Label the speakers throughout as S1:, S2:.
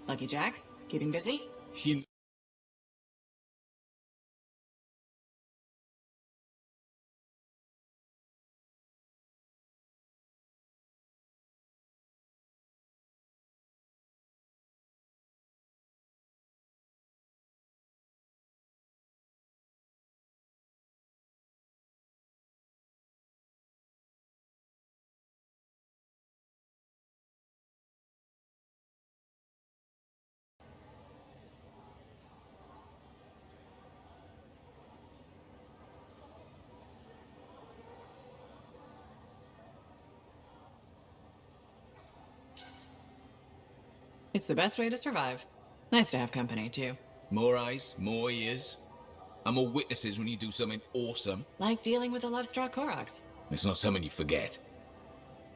S1: Lucky Jack? Keeping busy?
S2: You...
S1: It's the best way to survive. Nice to have company, too.
S2: More eyes, more ears, and more witnesses when you do something awesome.
S1: Like dealing with the love-struck Koroks.
S2: It's not something you forget.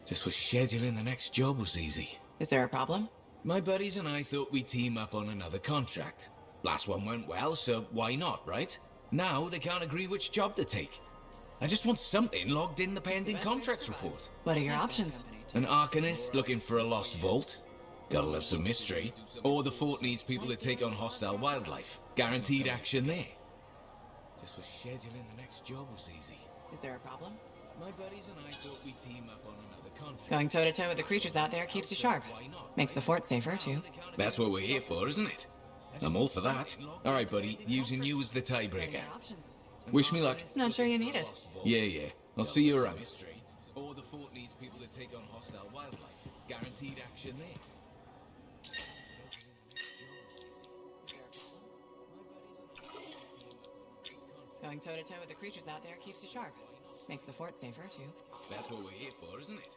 S2: Just was scheduling the next job was easy.
S1: Is there a problem?
S2: My buddies and I thought we'd team up on another contract. Last one went well, so why not, right? Now they can't agree which job to take. I just want something logged in the pending contracts report.
S1: What are your options?
S2: An Arcanist looking for a lost vault. Gotta love some mystery. Or the fort needs people to take on hostile wildlife. Guaranteed action there. Just was scheduling the next job was easy.
S1: Is there a problem?
S2: My buddies and I thought we'd team up on another contract.
S1: Going toe-to-toe with the creatures out there keeps you sharp. Makes the fort safer, too.
S2: That's what we're here for, isn't it? I'm all for that. Alright, buddy. Using you as the tiebreaker. Wish me luck.
S1: Not sure you need it.
S2: Yeah. I'll see you around. Or the fort needs people to take on hostile wildlife. Guaranteed action there.
S1: Going toe-to-toe with the creatures out there keeps you sharp. Makes the fort safer, too.
S2: That's what we're here for, isn't it?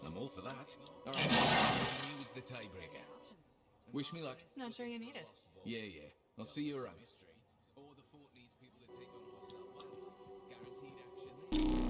S2: I'm all for that. Alright, use the tiebreaker. Wish me luck.
S1: Not sure you need it.
S2: Yeah. I'll see you around. Or the fort needs people to take on hostile wildlife. Guaranteed action there.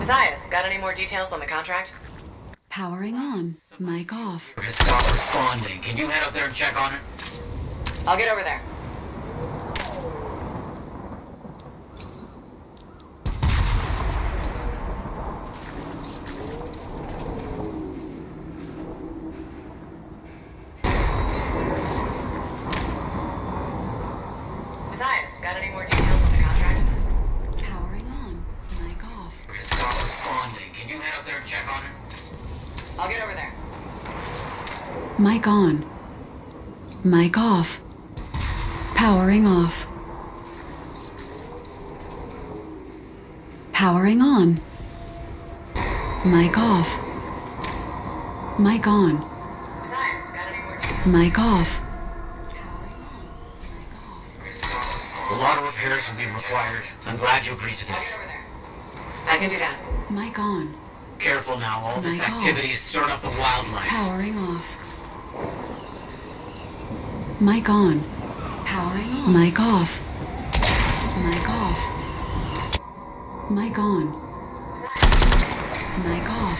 S1: Matthias, got any more details on the contract?
S3: Powering on. Mic off.
S4: It's not responding. Can you head up there and check on it?
S1: I'll get over there.
S3: Mic on. Mic off. Powering off. Powering on. Mic off. Mic on. Mic off.
S4: A lot of repairs will be required. I'm glad you agreed to this.
S1: I can do that.
S3: Mic on.
S4: Careful now, all this
S3: Mic off.
S4: activity is stirring up the wildlife.
S3: Powering off. Mic on. Powering on. Mic off. Mic off. Mic on. Mic off.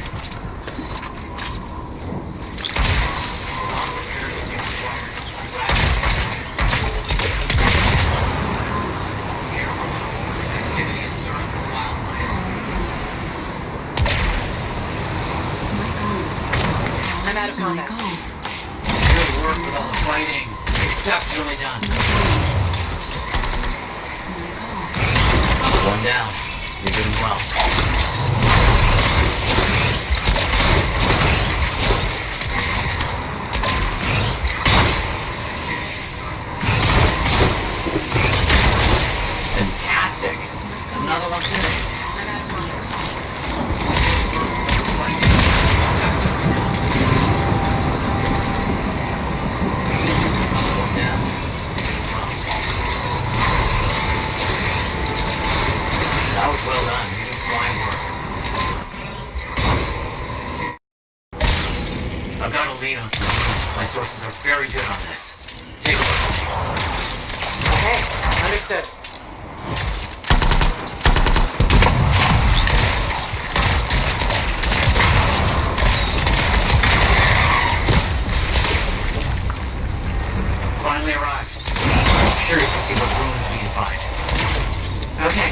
S1: I'm out of
S3: Mic
S1: combat.
S3: off.
S4: Good work with all the fighting. Exceptionally done. One down. You're doing well. Fantastic. Another one finished. One down. That was well done. You did fine work. I've got a lead on some news. My sources are very good on this. Take a look.
S1: Okay, understood.
S4: Finally arrived. Curious to see what ruins we can find.
S1: Okay.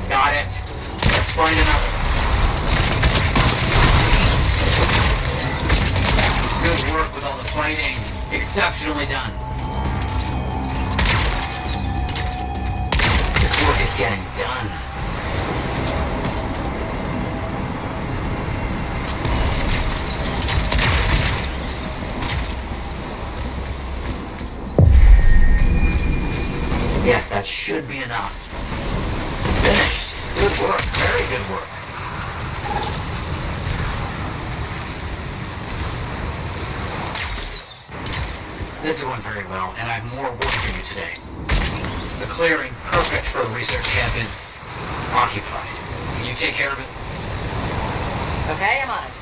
S4: Got it. Let's find another. Good work with all the fighting. Exceptionally done. This work is getting done. Yes, that should be enough. Finished. Good work. Very good work. This went very well, and I have more work for you today. The clearing, perfect for the research camp, is occupied. Can you take care of it?
S1: Okay, I'm on it.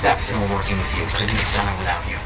S4: exceptional working with you. Couldn't have done it without you.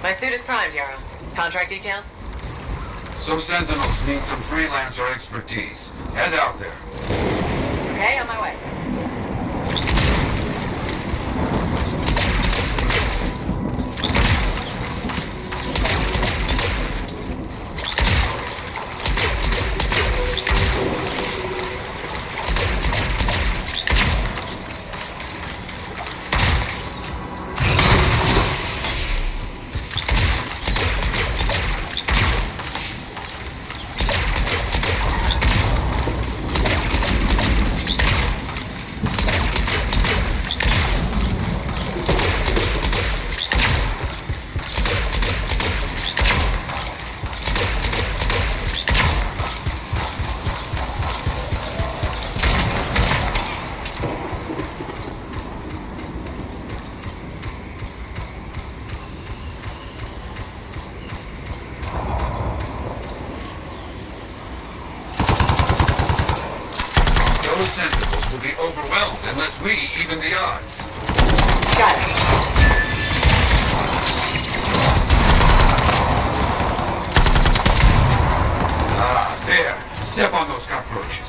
S1: My suit is primed, Yarrow. Contract details?
S5: Some Sentinels need some freelancer expertise. Head out there.
S1: Okay, on my way.
S5: Those Sentinels will be overwhelmed unless we even the odds.
S1: Got it.
S5: Ah, there. Step on those cockroaches.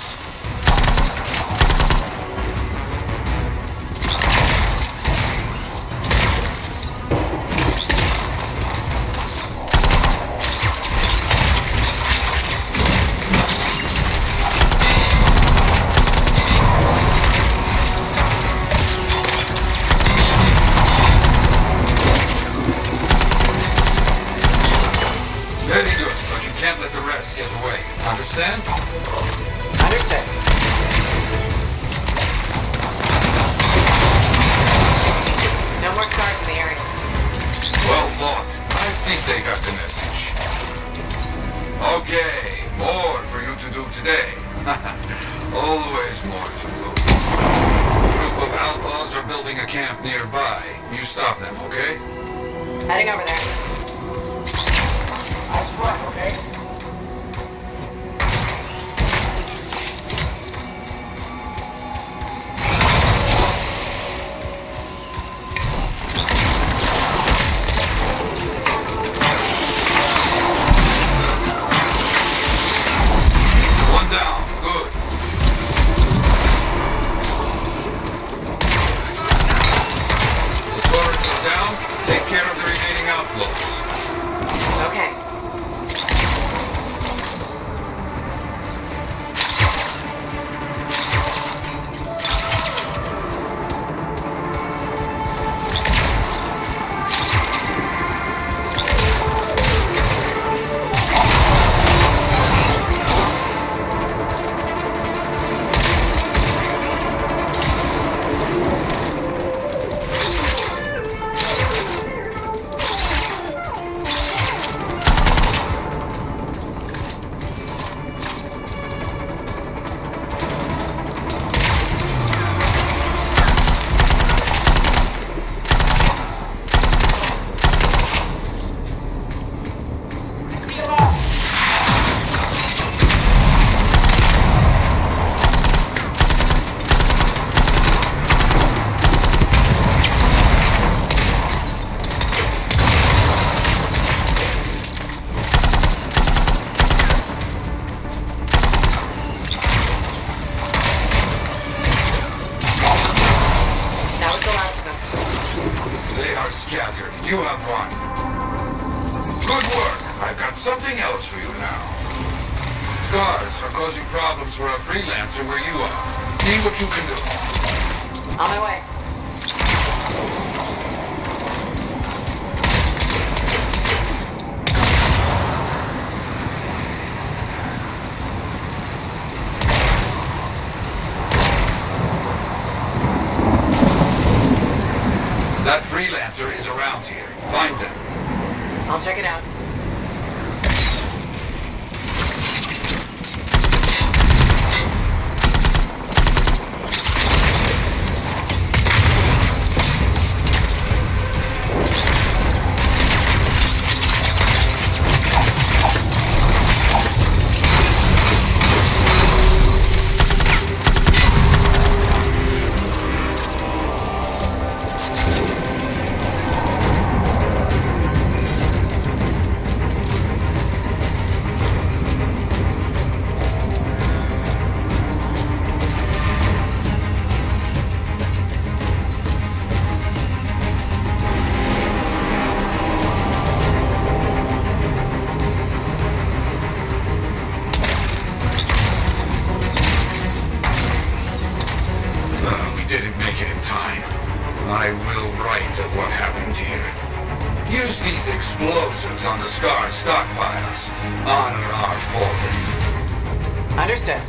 S5: Very good, but you can't let the rest get away. Understand?
S1: Understood. No more scars in the area.
S5: Well thought. I think they got the message. Okay, more for you to do today. Always more to do. A group of outlaws are building a camp nearby. You stop them, okay?
S1: Heading over there.
S5: That's right, okay? One down. Good. The turrets are down. Take care of the remaining outlaws.
S1: Okay.
S5: Scattered. You have won. Good work. I've got something else for you now. Scars are causing problems for a freelancer where you are. See what you can do.
S1: On my way.
S5: That freelancer is around here. Find them.
S1: I'll check it out.
S5: I will write of what happened here. Use these explosives on the Scar stockpiles. Honor our fallen.
S1: Understood.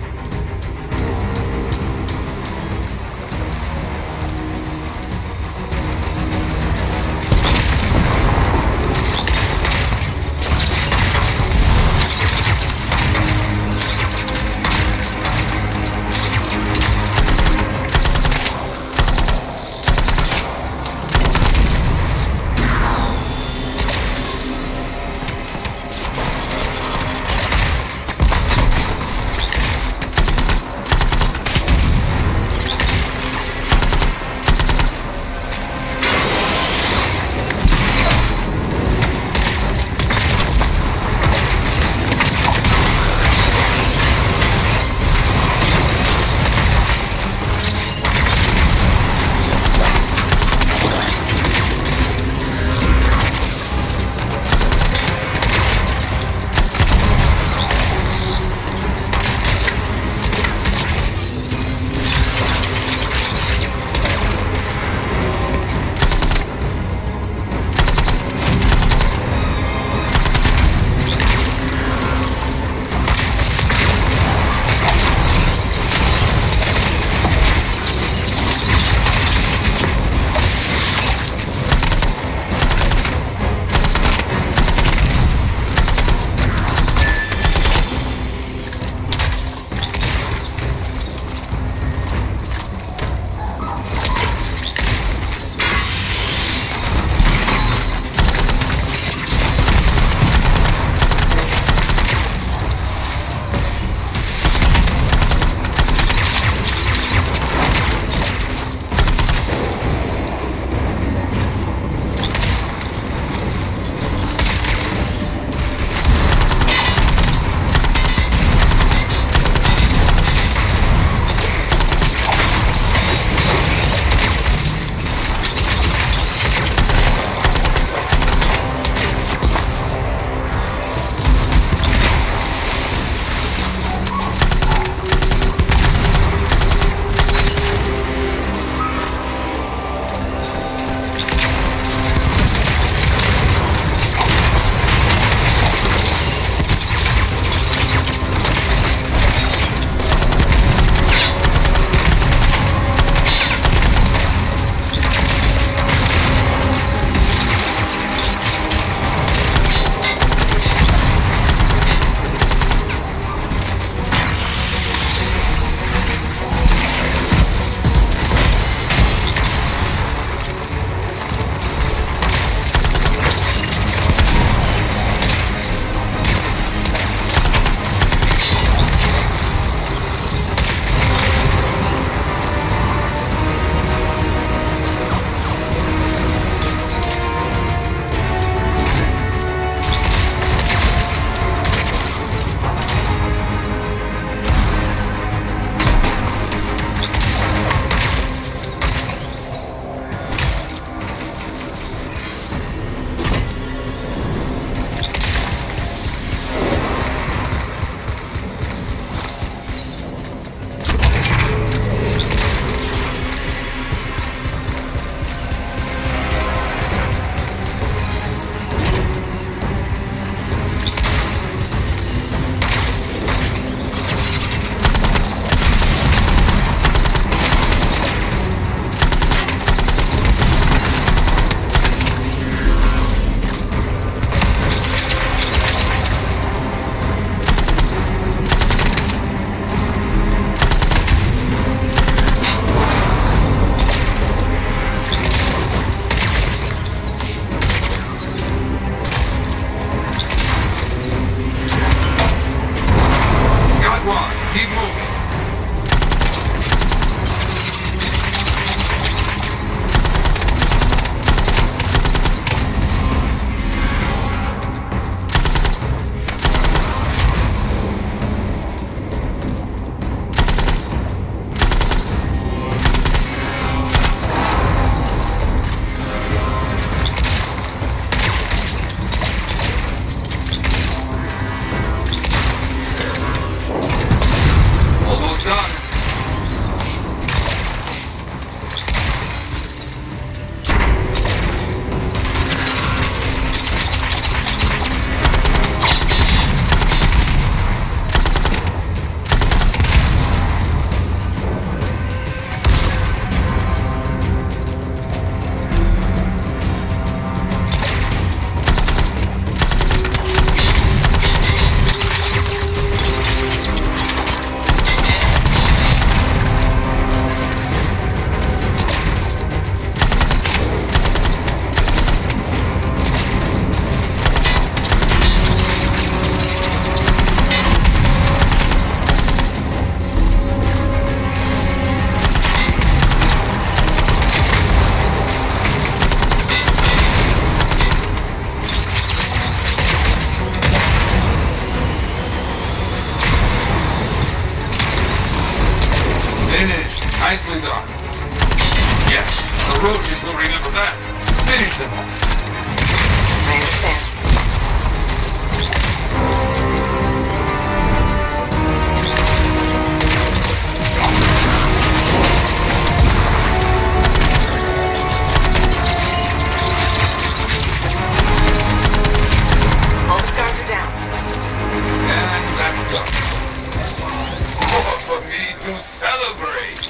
S5: Keep moving. Almost done. Finished. Nicely done. Yes, the roaches will remember that. Finish them off.
S1: I understand. All the scars are down.
S5: And that's done. More for me to celebrate.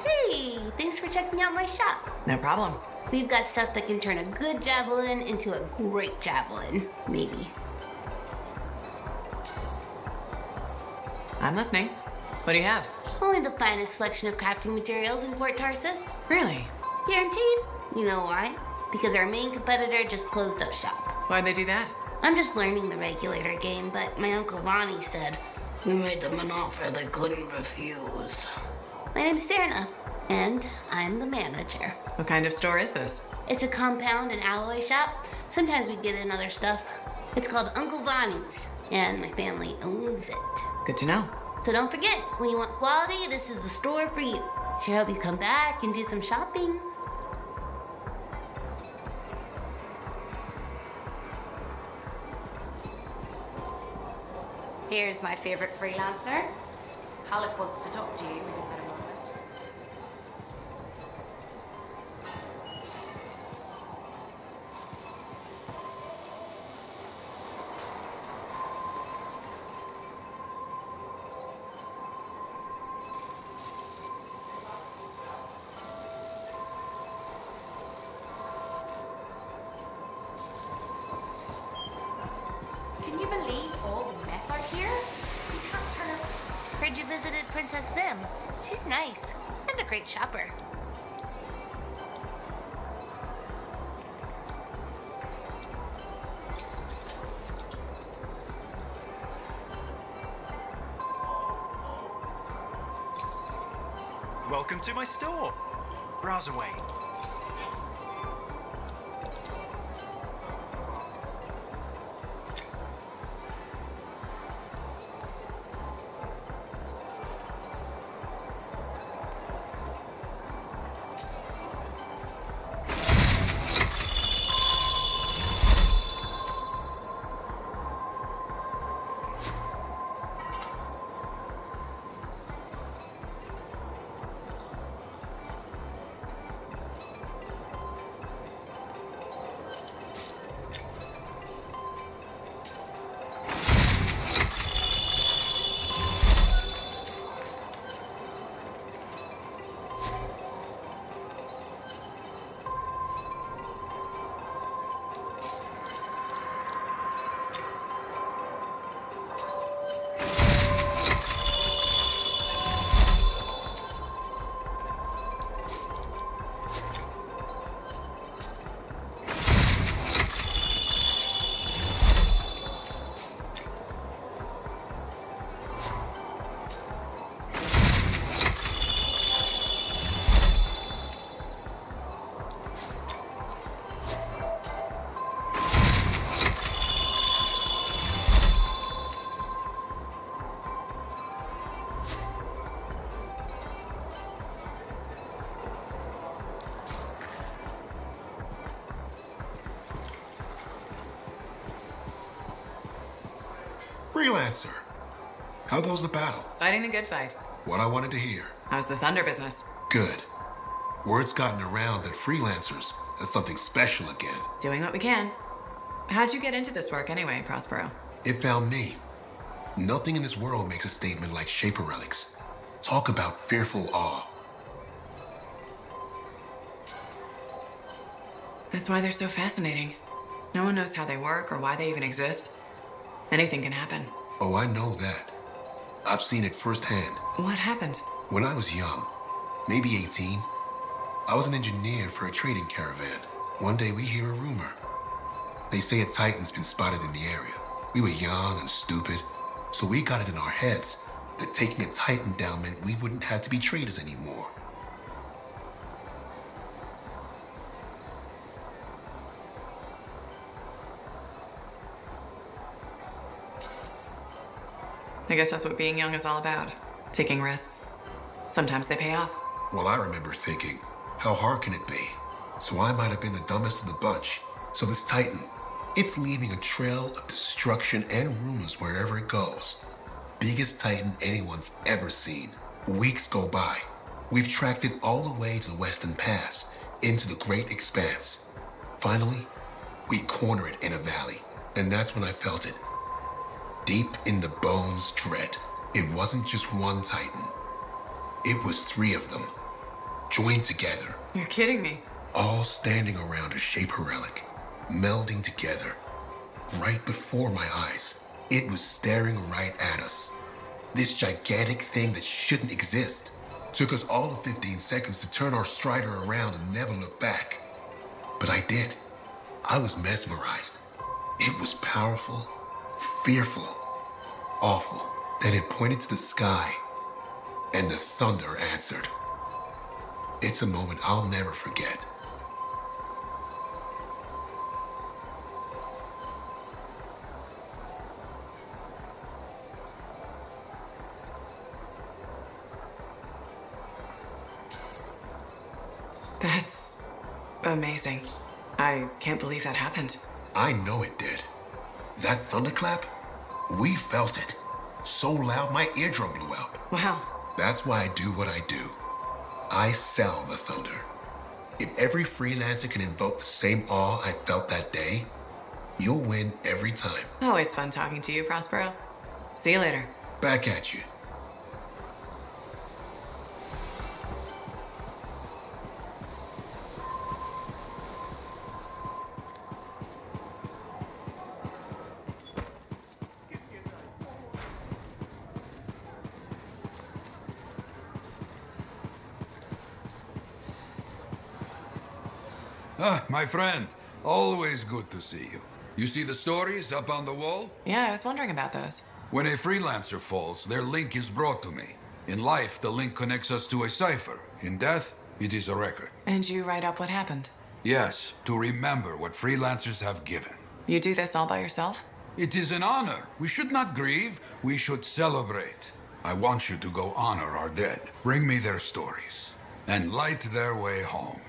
S6: Hey, thanks for checking out my shop.
S1: No problem.
S6: We've got stuff that can turn a good javelin into a great javelin, maybe.
S1: I'm listening. What do you have?
S6: Only the finest selection of crafting materials in Fort Tarsus.
S1: Really?
S6: Guaranteed. You know why? Because our main competitor just closed up shop.
S1: Why'd they do that?
S6: I'm just learning the regulator game, but my Uncle Ronnie said, we made them an offer they couldn't refuse. My name's Serna, and I'm the manager.
S1: What kind of store is this?
S6: It's a compound and alloy shop. Sometimes we get in other stuff. It's called Uncle Ronnie's, and my family owns it.
S1: Good to know.
S6: So don't forget, when you want quality, this is the store for you. Sure hope you come back and do some shopping. Here's my favorite freelancer. Halleck wants to talk to you. We've got a moment. Can you believe all the meth out here? You can't turn up. Heard you visited Princess Sim. She's nice and a great shopper.
S7: Welcome to my store. Browse away.
S8: Freelancer. How goes the battle?
S1: Fighting the good fight.
S8: What I wanted to hear.
S1: How's the thunder business?
S8: Good. Word's gotten around that freelancers are something special again.
S1: Doing what we can. How'd you get into this work anyway, Prospero?
S8: It found me. Nothing in this world makes a statement like Shaper relics. Talk about fearful awe.
S1: That's why they're so fascinating. No one knows how they work or why they even exist. Anything can happen.
S8: Oh, I know that. I've seen it firsthand.
S1: What happened?
S8: When I was young, maybe 18, I was an engineer for a trading caravan. One day we hear a rumor. They say a Titan's been spotted in the area. We were young and stupid, so we got it in our heads that taking a Titan down meant we wouldn't have to be traders anymore.
S1: I guess that's what being young is all about. Taking risks. Sometimes they pay off.
S8: Well, I remember thinking, how hard can it be? So I might have been the dumbest of the bunch. So this Titan, it's leaving a trail of destruction and rumors wherever it goes. Biggest Titan anyone's ever seen. Weeks go by. We've tracked it all the way to the Western Pass, into the Great Expanse. Finally, we corner it in a valley, and that's when I felt it. Deep in the bones dread. It wasn't just one Titan. It was 3 of them, joined together.
S1: You're kidding me.
S8: All standing around a Shaper relic, melding together. Right before my eyes, it was staring right at us. This gigantic thing that shouldn't exist. Took us all of 15 seconds to turn our Strider around and never look back. But I did. I was mesmerized. It was powerful, fearful, awful. Then it pointed to the sky, and the thunder answered. It's a moment I'll never forget.
S1: That's amazing. I can't believe that happened.
S8: I know it did. That thunderclap, we felt it. So loud my eardrum blew out.
S1: Wow.
S8: That's why I do what I do. I sell the thunder. If every freelancer can invoke the same awe I felt that day, you'll win every time.
S1: Always fun talking to you, Prospero. See you later.
S8: Back at you.
S5: Ah, my friend. Always good to see you. You see the stories up on the wall?
S1: Yeah, I was wondering about those.
S5: When a freelancer falls, their link is brought to me. In life, the link connects us to a cipher. In death, it is a record.
S1: And you write up what happened?
S5: Yes, to remember what freelancers have given.
S1: You do this all by yourself?
S5: It is an honor. We should not grieve, we should celebrate. I want you to go honor our dead. Bring me their stories, and light their way home.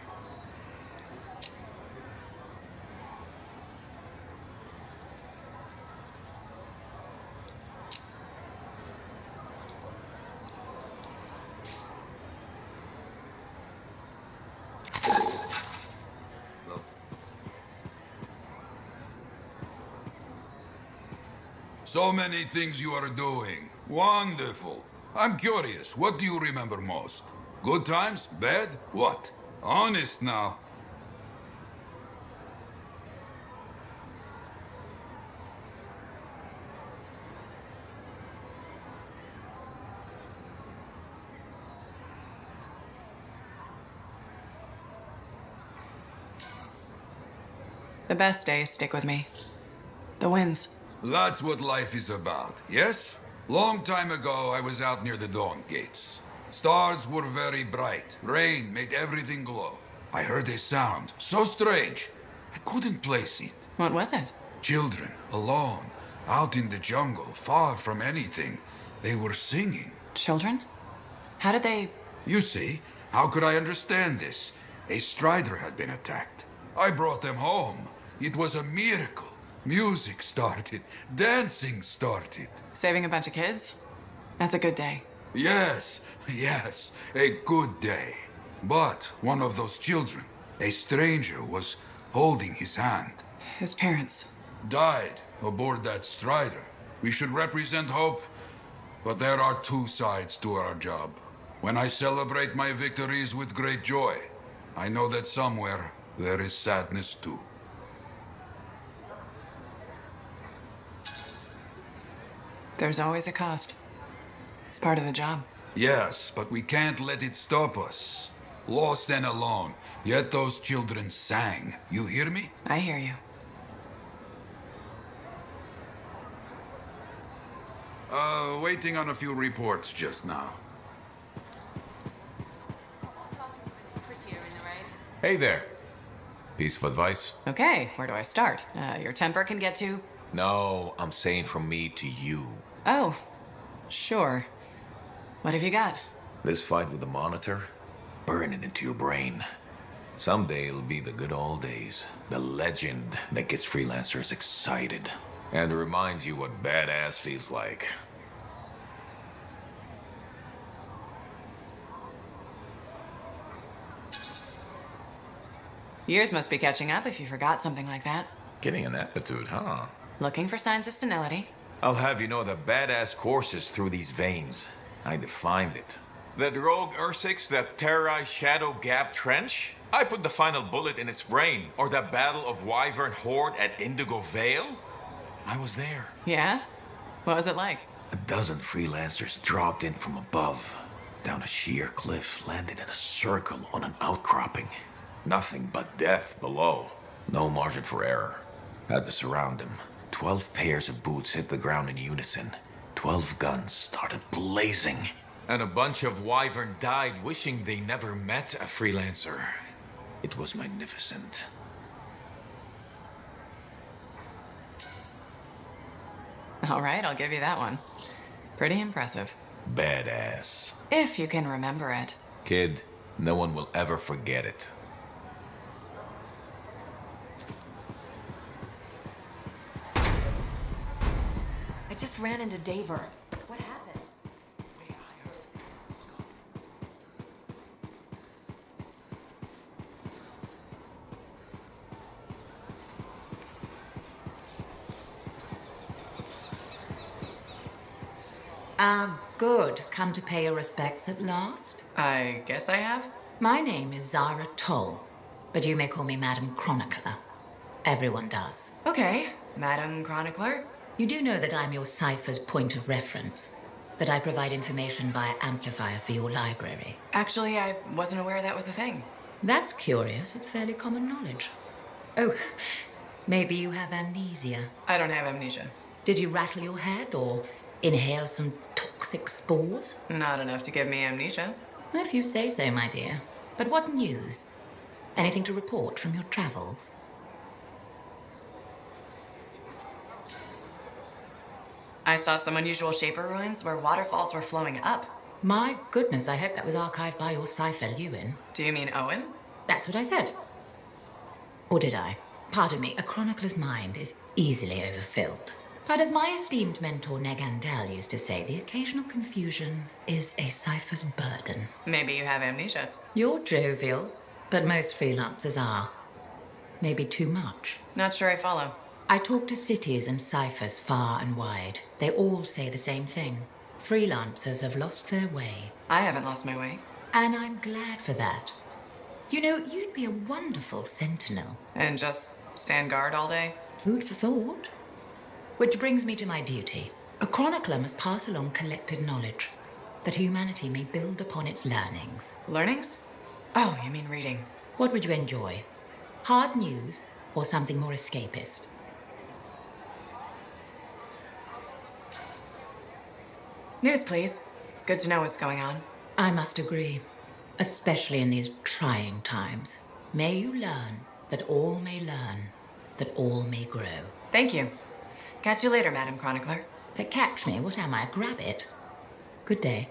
S5: So many things you are doing. Wonderful. I'm curious, what do you remember most? Good times? Bad? What? Honest now.
S1: The best days stick with me. The wins.
S5: That's what life is about, yes? Long time ago, I was out near the Dawn Gates. Stars were very bright. Rain made everything glow. I heard a sound, so strange. I couldn't place it.
S1: What was it?
S5: Children, alone, out in the jungle, far from anything. They were singing.
S1: Children? How did they...
S5: You see, how could I understand this? A strider had been attacked. I brought them home. It was a miracle. Music started. Dancing started.
S1: Saving a bunch of kids? That's a good day.
S5: Yes, yes, a good day. But one of those children, a stranger, was holding his hand.
S1: His parents.
S5: Died aboard that strider. We should represent hope, but there are two sides to our job. When I celebrate my victories with great joy, I know that somewhere there is sadness too.
S1: There's always a cost. It's part of the job.
S5: Yes, but we can't let it stop us. Lost and alone, yet those children sang. You hear me?
S1: I hear you.
S5: Waiting on a few reports just now.
S9: Hey there. Piece of advice?
S1: Okay, where do I start? Your temper can get to...
S9: No, I'm saying from me to you.
S1: Oh, sure. What have you got?
S9: This fight with the Monitor, burn it into your brain. Someday it'll be the good old days. The legend that gets freelancers excited. And reminds you what badass feels like.
S1: Years must be catching up if you forgot something like that.
S9: Getting an attitude, huh?
S1: Looking for signs of senility.
S9: I'll have you know the badass courses through these veins. I defined it. That rogue Ursix that terrorized Shadow Gap Trench? I put the final bullet in its brain. Or that battle of Wyvern Horde at Indigo Vale? I was there.
S1: Yeah? What was it like?
S9: A dozen freelancers dropped in from above. Down a sheer cliff, landed in a circle on an outcropping. Nothing but death below. No margin for error. Had to surround him. 12 pairs of boots hit the ground in unison. 12 guns started blazing. And a bunch of Wyvern died wishing they never met a freelancer. It was magnificent.
S1: All right, I'll give you that one. Pretty impressive.
S9: Badass.
S1: If you can remember it.
S9: Kid, no one will ever forget it.
S10: I just ran into Daver. What Ah, good. Come to pay your respects at last?
S1: I guess I have.
S10: My name is Zara Toll, but you may call me Madam Chronicler. Everyone does.
S1: Okay, Madam Chronicler.
S10: You do know that I'm your cipher's point of reference, that I provide information via amplifier for your library.
S1: Actually, I wasn't aware that was a thing.
S10: That's curious. It's fairly common knowledge. Oh, maybe you have amnesia.
S1: I don't have amnesia.
S10: Did you rattle your head or inhale some toxic spores?
S1: Not enough to give me amnesia.
S10: If you say so, my dear. But what news? Anything to report from your travels?
S1: I saw some unusual Shaper ruins where waterfalls were flowing up.
S10: My goodness, I hope that was archived by your cipher, Lewin.
S1: Do you mean Owen?
S10: That's what I said. Or did I? Pardon me, a chronicler's mind is easily overfilled. But as my esteemed mentor Negandel used to say, the occasional confusion is a cipher's burden.
S1: Maybe you have amnesia.
S10: You're jovial, but most freelancers are. Maybe too much.
S1: Not sure I follow.
S10: I talk to cities and ciphers far and wide. They all say the same thing. Freelancers have lost their way.
S1: I haven't lost my way.
S10: And I'm glad for that. You know, you'd be a wonderful sentinel.
S1: And just stand guard all day?
S10: Food for thought. Which brings me to my duty. A chronicler must pass along collected knowledge, that humanity may build upon its learnings.
S1: Learnings? Oh, you mean reading.
S10: What would you enjoy? Hard news or something more escapist?
S1: News, please. Good to know what's going on.
S10: I must agree, especially in these trying times. May you learn that all may learn, that all may grow.
S1: Thank you. Catch you later, Madam Chronicler.
S10: But catch me, what am I, a grabbit? Good day.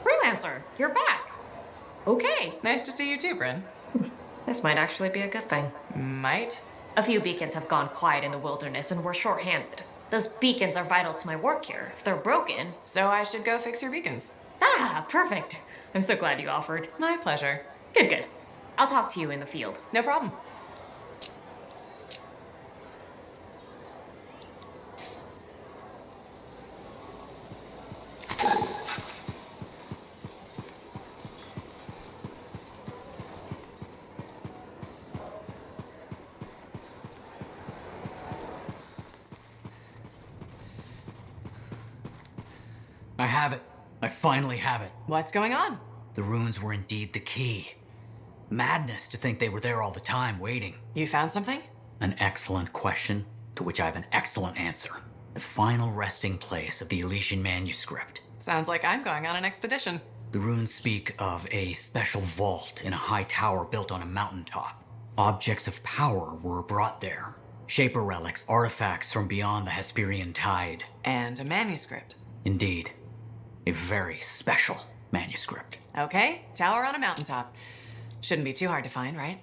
S11: Freelancer, you're back. Okay.
S1: Nice to see you too, Bryn.
S11: This might actually be a good thing.
S1: Might?
S11: A few beacons have gone quiet in the wilderness and we're short-handed. Those beacons are vital to my work here. If they're broken...
S1: So I should go fix your beacons.
S11: Ah, perfect. I'm so glad you offered.
S1: My pleasure.
S11: Good, good. I'll talk to you in the field.
S1: No problem.
S4: I have it. I finally have it.
S1: What's going on?
S4: The runes were indeed the key. Madness to think they were there all the time, waiting.
S1: You found something?
S4: An excellent question, to which I have an excellent answer. The final resting place of the Elysian manuscript.
S1: Sounds like I'm going on an expedition.
S4: The runes speak of a special vault in a high tower built on a mountaintop. Objects of power were brought there. Shaper relics, artifacts from beyond the Hesperian tide.
S1: And a manuscript.
S4: Indeed. A very special manuscript.
S1: Okay, tower on a mountaintop. Shouldn't be too hard to find, right?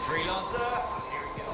S7: Freelancer, here we go.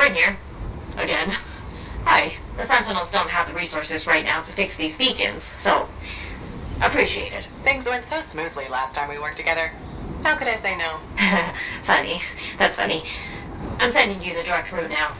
S11: We're here. Again. Hi. The Sentinels don't have the resources right now to fix these beacons, so appreciate it.
S1: Things went so smoothly last time we worked together. How could I say no?
S11: Funny. That's funny. I'm sending you the direct route now.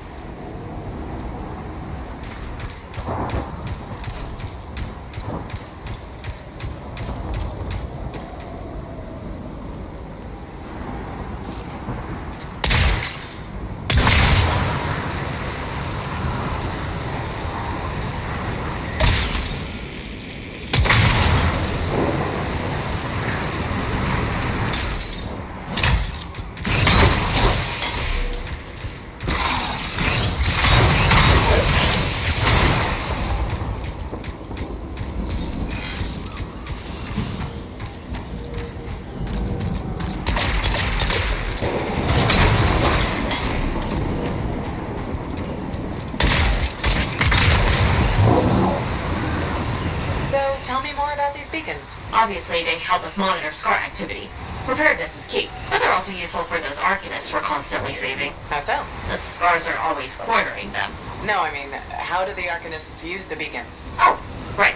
S11: Obviously, they help us monitor scar activity. Preparedness is key, but they're also useful for those Arcanists we're constantly saving.
S1: How so?
S11: The scars are always cornering them.
S1: No, I mean, how do the Arcanists use the beacons?
S11: Oh, right.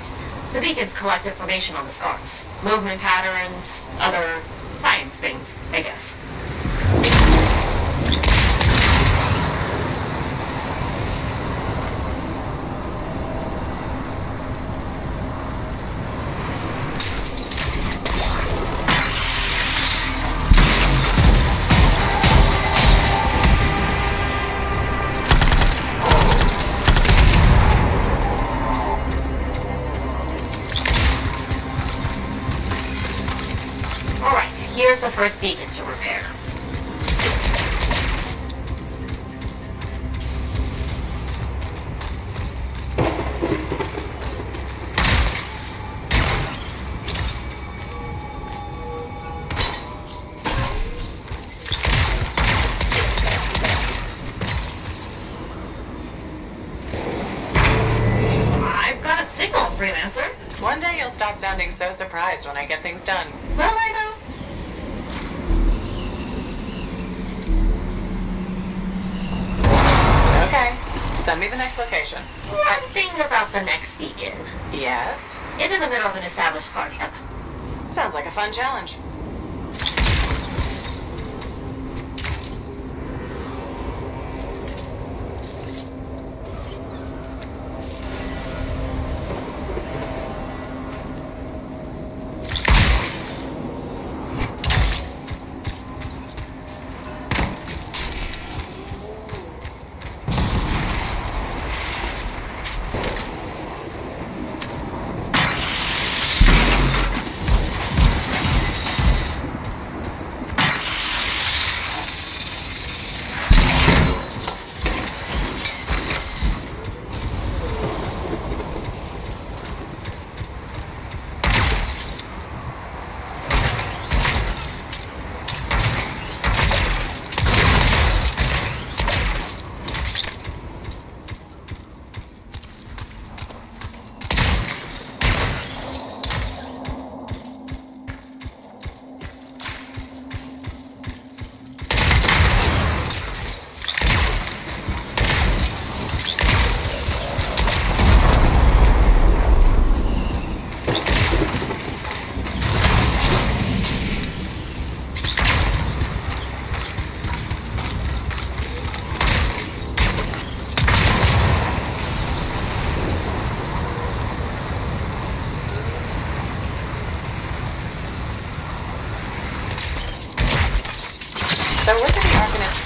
S11: The beacons collect information on the scars. Movement patterns, other science things, I guess. Here's the first beacon to repair. I've got a signal, freelancer.
S1: One day you'll stop sounding so surprised when I get things done.
S11: Will I, though?
S1: Okay. Send me the next location.
S11: One thing about the next beacon.
S1: Yes?
S11: It's in the middle of an established scar camp.
S1: Sounds like a fun challenge.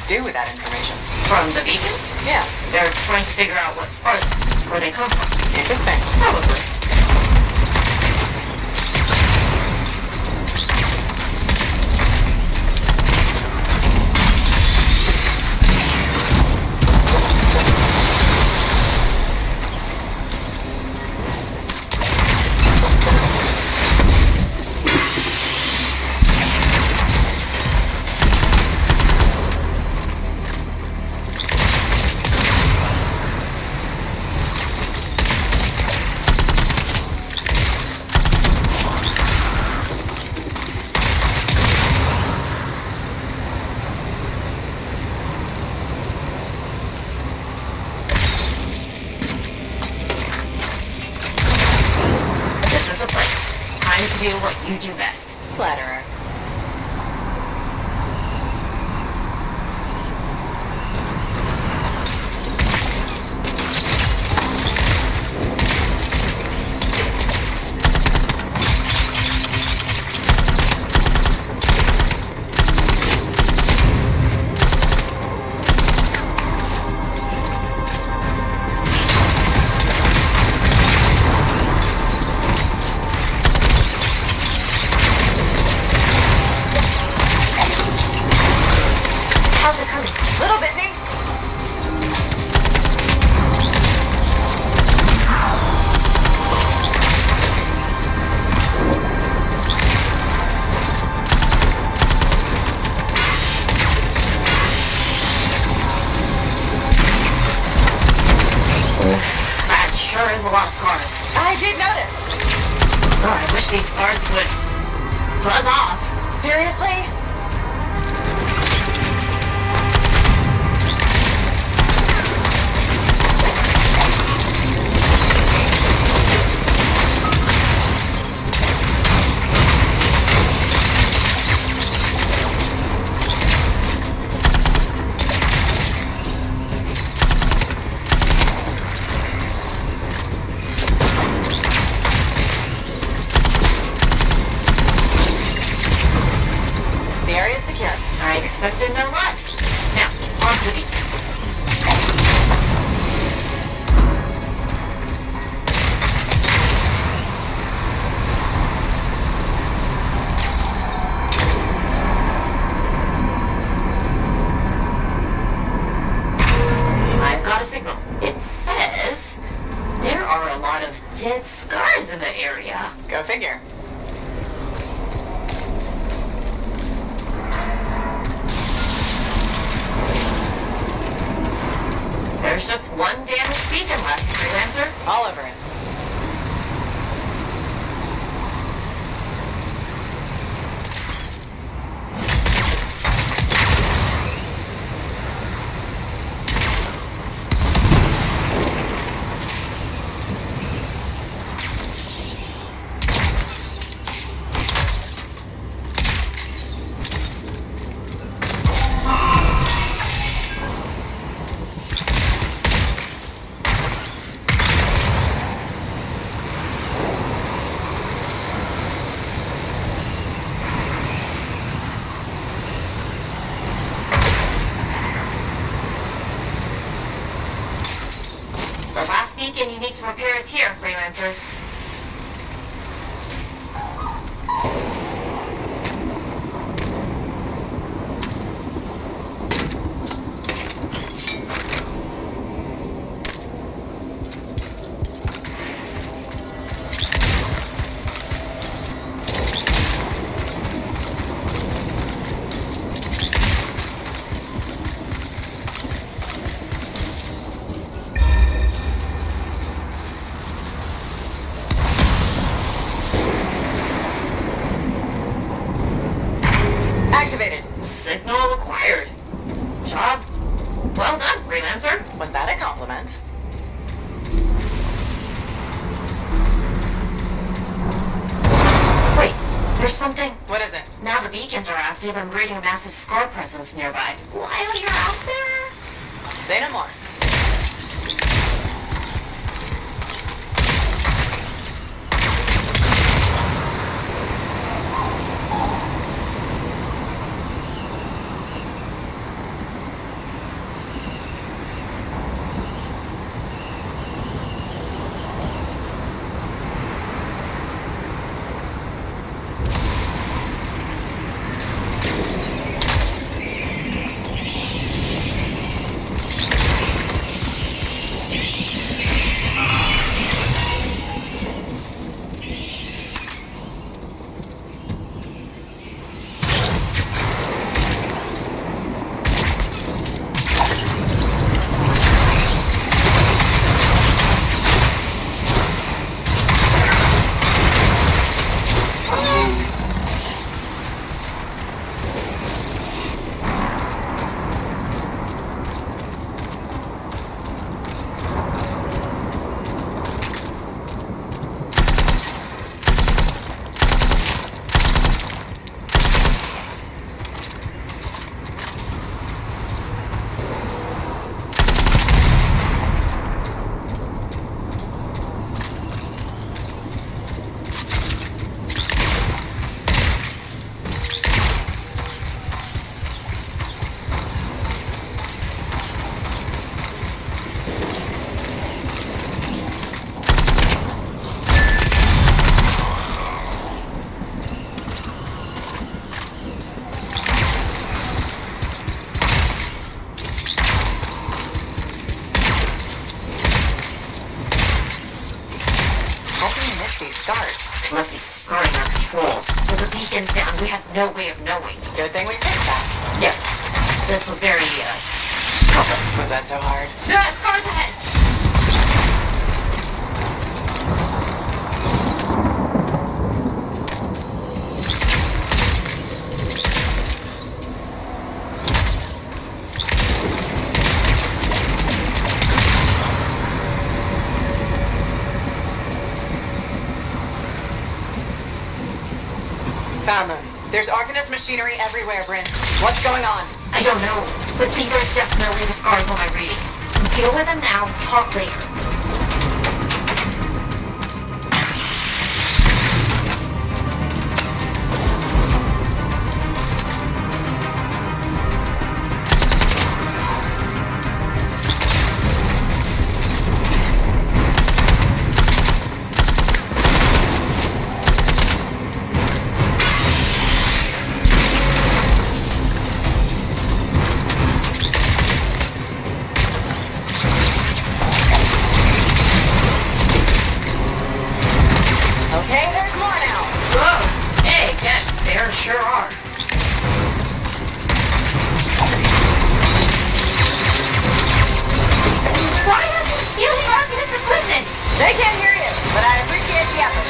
S1: do with that information?
S11: From the beacons?
S1: Yeah.
S11: They're trying to figure out what's where they come from.
S1: Interesting.
S11: Probably. Do what you do best.
S1: Flatterer.
S11: That sure is a lot of scars.
S1: I did notice.
S11: Oh, I wish these scars would buzz off.
S1: Seriously?
S11: I expected no less. Now, on to the beat. I've got a signal. It says there are a lot of dead scars in the area.
S1: Go figure.
S11: There's just one damaged beacon left, Freelancer.
S1: All over it.
S11: The last beacon you need to repair is here, Freelancer.
S1: Activated.
S11: Signal acquired. Job well done, Freelancer.
S1: Was that a compliment?
S11: Wait, there's something.
S1: What is it?
S11: Now the beacons are active and reading a massive scar presence nearby. While you're out there?
S1: Say no more. these scars?
S11: It must be scarring our controls. With the beacons down, we had no way of knowing.
S1: Good thing we fixed that.
S11: Yes. This was very,
S1: Was that so hard?
S11: Yeah, scars ahead!
S1: Found them. There's Arcanist machinery everywhere, Bryn. What's going on?
S11: I don't know, but these are definitely the scars on my readings. Deal with them now, talk later.
S1: They can't hear you, but I appreciate the effort.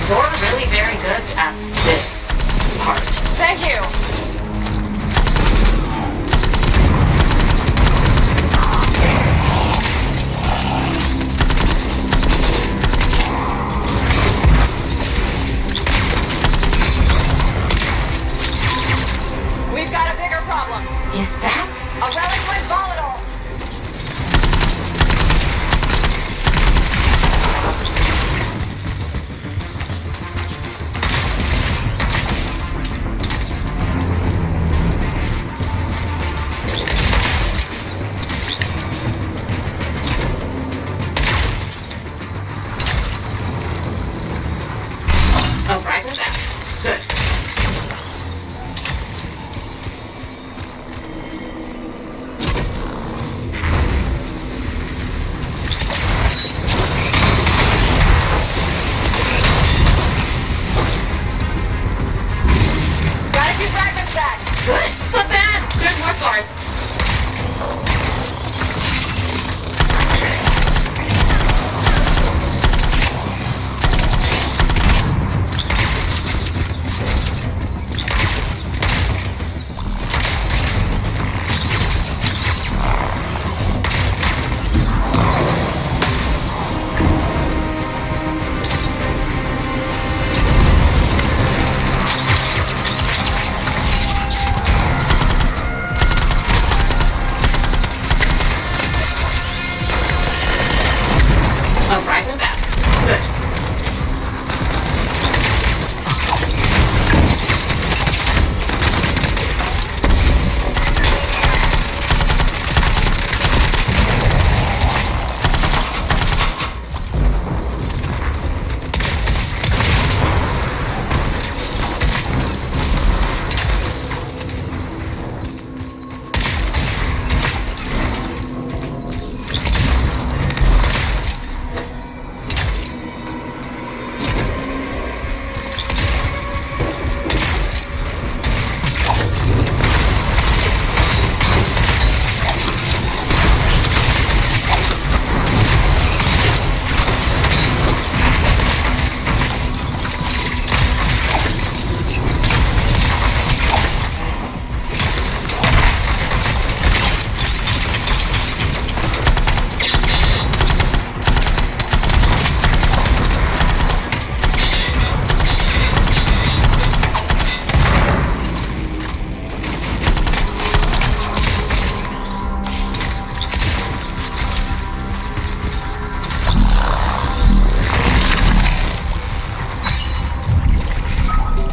S11: You're really very good at this part.
S1: Thank you. We've got a bigger problem.
S11: Is that?
S1: A relic with volatile.
S11: Oh, fragment back. Good.
S1: Got a few fragments back.
S11: Good, but bad. There's more scars. Oh, fragment back. Good.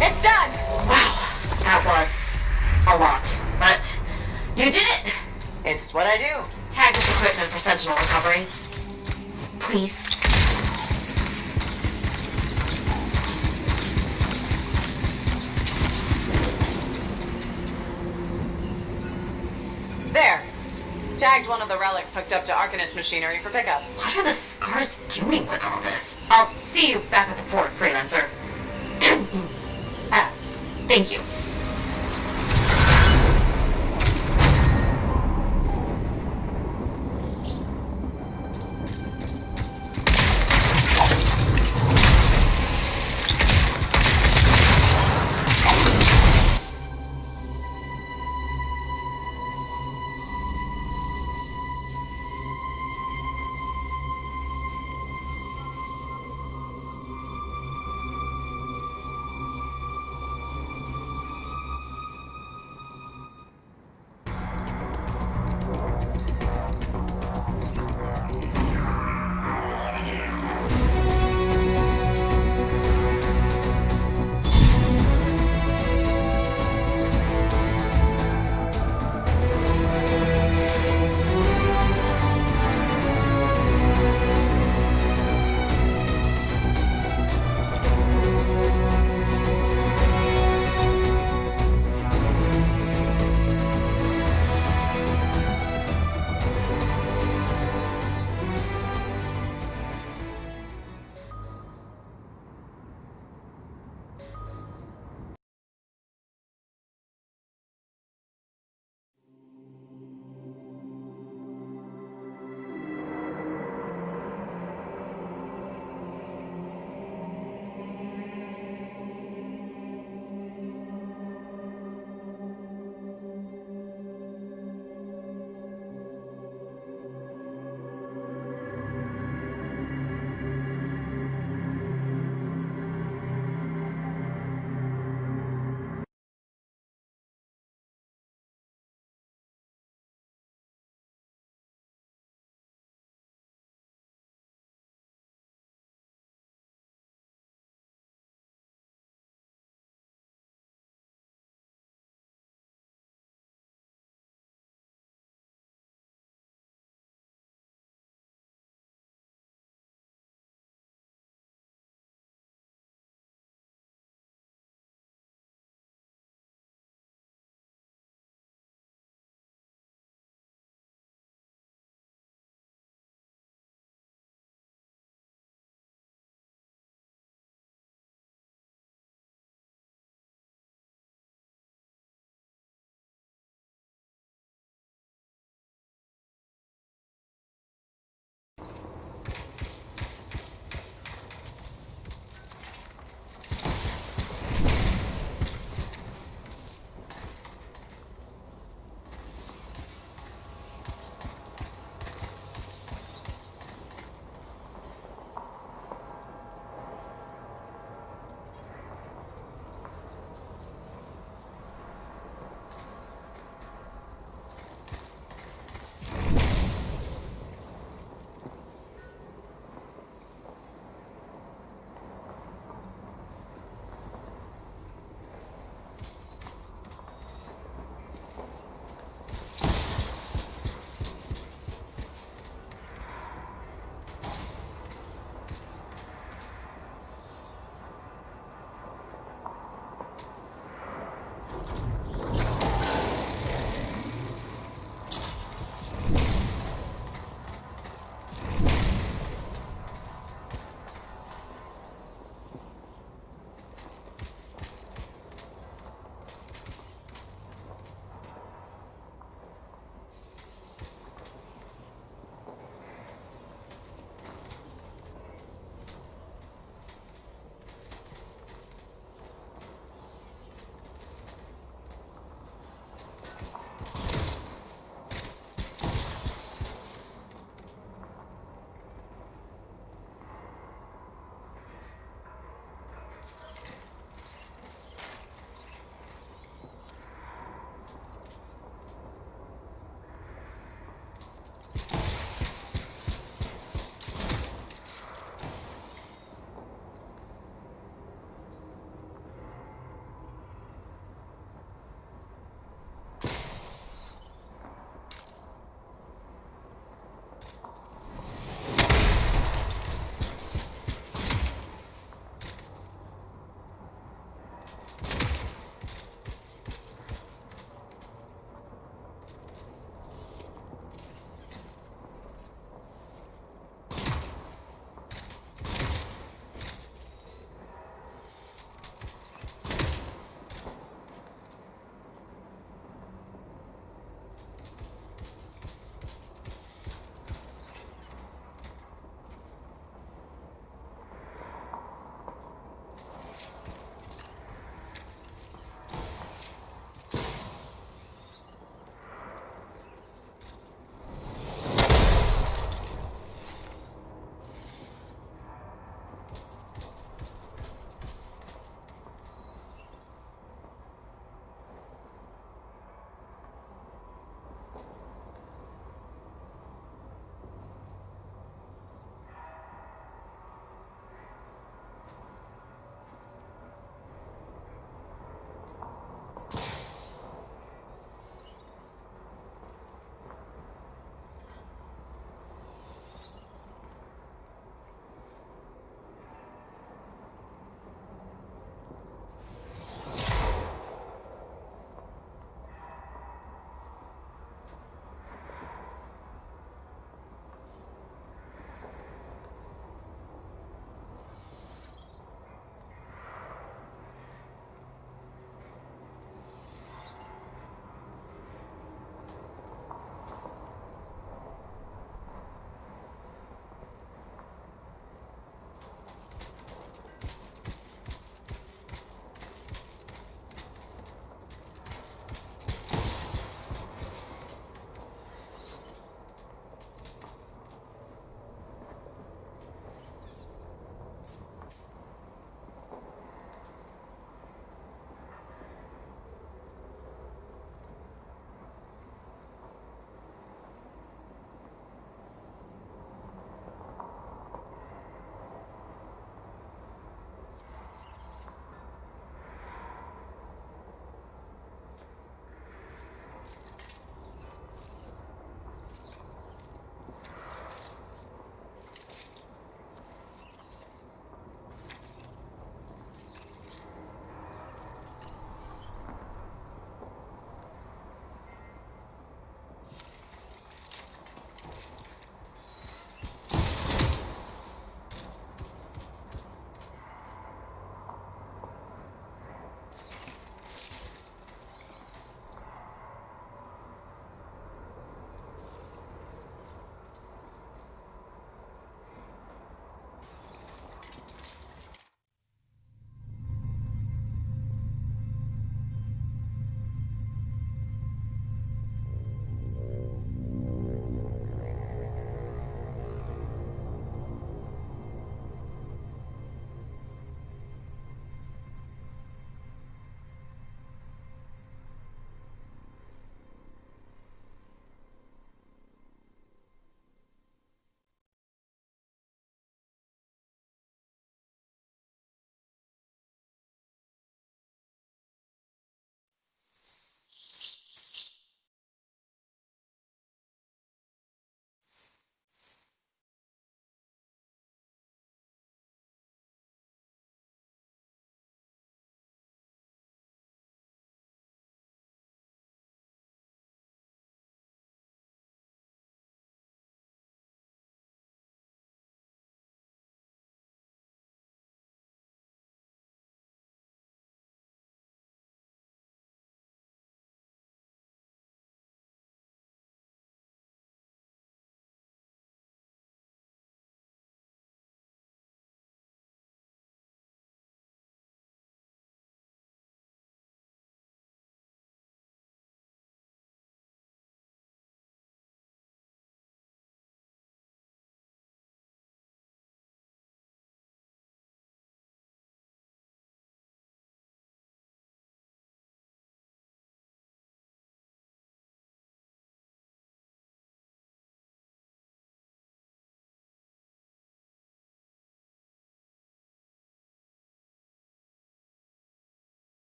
S1: It's done.
S11: Wow, that was a lot, but you did it.
S1: It's what I do.
S11: Tag this equipment for Sentinel recovery. Please.
S1: snagged one of the relics hooked up to Arcanist machinery for pickup.
S11: What are the scars doing with all this? I'll see you back at the fort, freelancer. Thank you.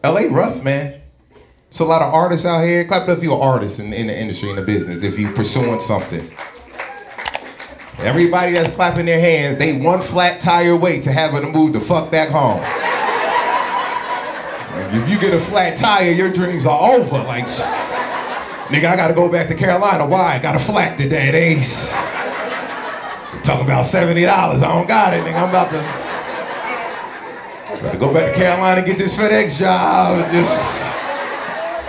S12: LA rough, man. It's a lot of artists out here. Clap it up if you're an artist in the industry, in the business, if you're pursuing something. Everybody that's clapping their hands, they one flat tire away to having to move the fuck back home. If you get a flat tire, your dreams are over. Like, nigga, I gotta go back to Carolina. Why? I got a flat today. They talking about $70. I don't got it, nigga. I'm about to go back to Carolina and get this FedEx job. Just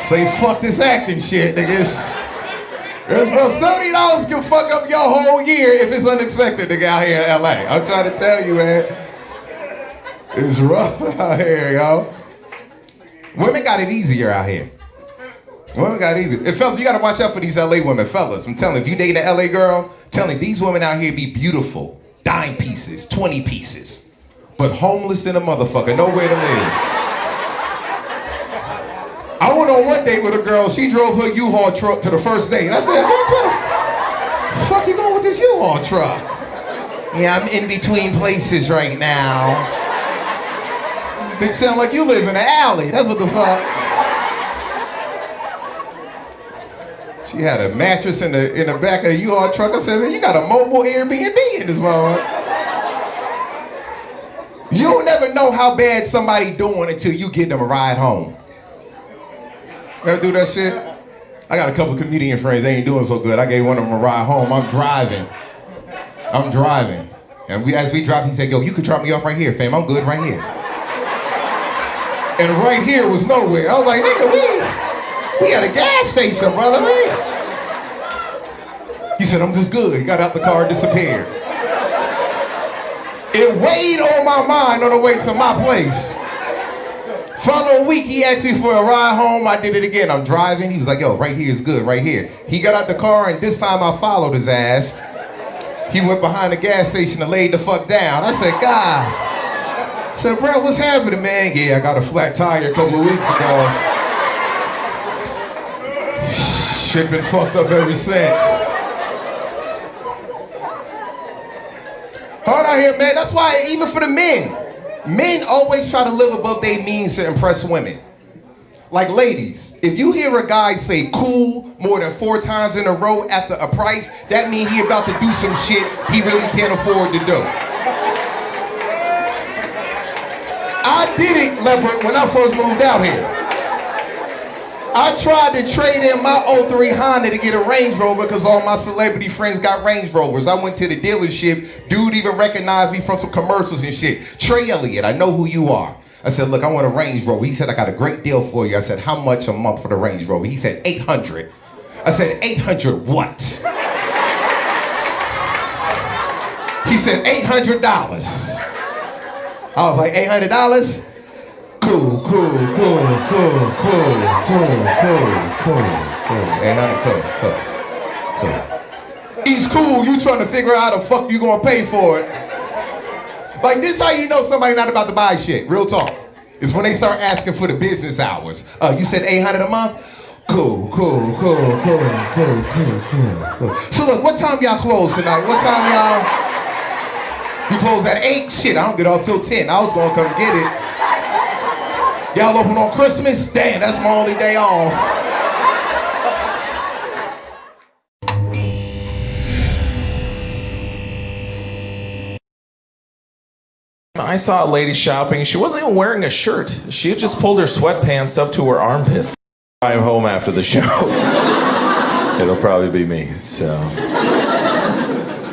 S12: say fuck this acting shit, nigga. Bro, $70 can fuck up your whole year if it's unexpected, nigga, out here in LA. I'm trying to tell you, man. It's rough out here, yo. Women got it easier out here. Women got it easier. And fellas, you gotta watch out for these LA women, fellas. I'm telling you, if you date an LA girl, telling these women out here be beautiful. Dime pieces, 20 pieces. But homeless in a motherfucker, nowhere to live. I went on one date with a girl, she drove her U-Haul truck to the first date. And I said, where the fuck you going with this U-Haul truck? Yeah, I'm in between places right now. Bitch, sound like you live in an alley. That's what the fuck. She had a mattress in the back of the U-Haul truck. I said, man, you got a mobile Airbnb in this motherfucker. You'll never know how bad somebody doing until you get them a ride home. Ever do that shit? I got a couple of comedian friends, they ain't doing so good. I gave one of them a ride home. I'm driving. And as we drive, he said, yo, you could drop me off right here, fam. I'm good right here. And right here was nowhere. I was like, nigga, we at a gas station, brother. He said, I'm just good. He got out the car and disappeared. It weighed on my mind on the way to my place. Following week, he asked me for a ride home. I did it again. I'm driving. He was like, yo, right here is good, right here. He got out the car, and this time I followed his ass. He went behind the gas station and laid the fuck down. I said, God. I said, bro, what's happening, man? Yeah, I got a flat tire a couple of weeks ago. Shit been fucked up ever since. Hard out here, man. That's why, even for the men always try to live above their means to impress women. Like, ladies, if you hear a guy say cool more than 4 times in a row after a price, that means he about to do some shit he really can't afford to do. I did it, Leopard, when I first moved out here. I tried to trade in my 03 Honda to get a Range Rover because all my celebrity friends got Range Rovers. I went to the dealership. Dude even recognized me from some commercials and shit. Trey Elliott, I know who you are. I said, look, I want a Range Rover. He said, I got a great deal for you. I said, how much a month for the Range Rover? He said, $800. I said, $800 what? He said, $800. I was like, $800? Cool. 800, cool. He's cool, you trying to figure out how the fuck you gonna pay for it. Like, this how you know somebody not about to buy shit, real talk. It's when they start asking for the business hours. You said $800 a month? Cool. So look, what time y'all close tonight? What time y'all? You close at 8? Shit, I don't get off till 10. I was gonna come get it. Y'all open on Christmas? Damn, that's my only day off.
S13: I saw a lady shopping. She wasn't even wearing a shirt. She had just pulled her sweatpants up to her armpits. I'm home after the show. It'll probably be me. So,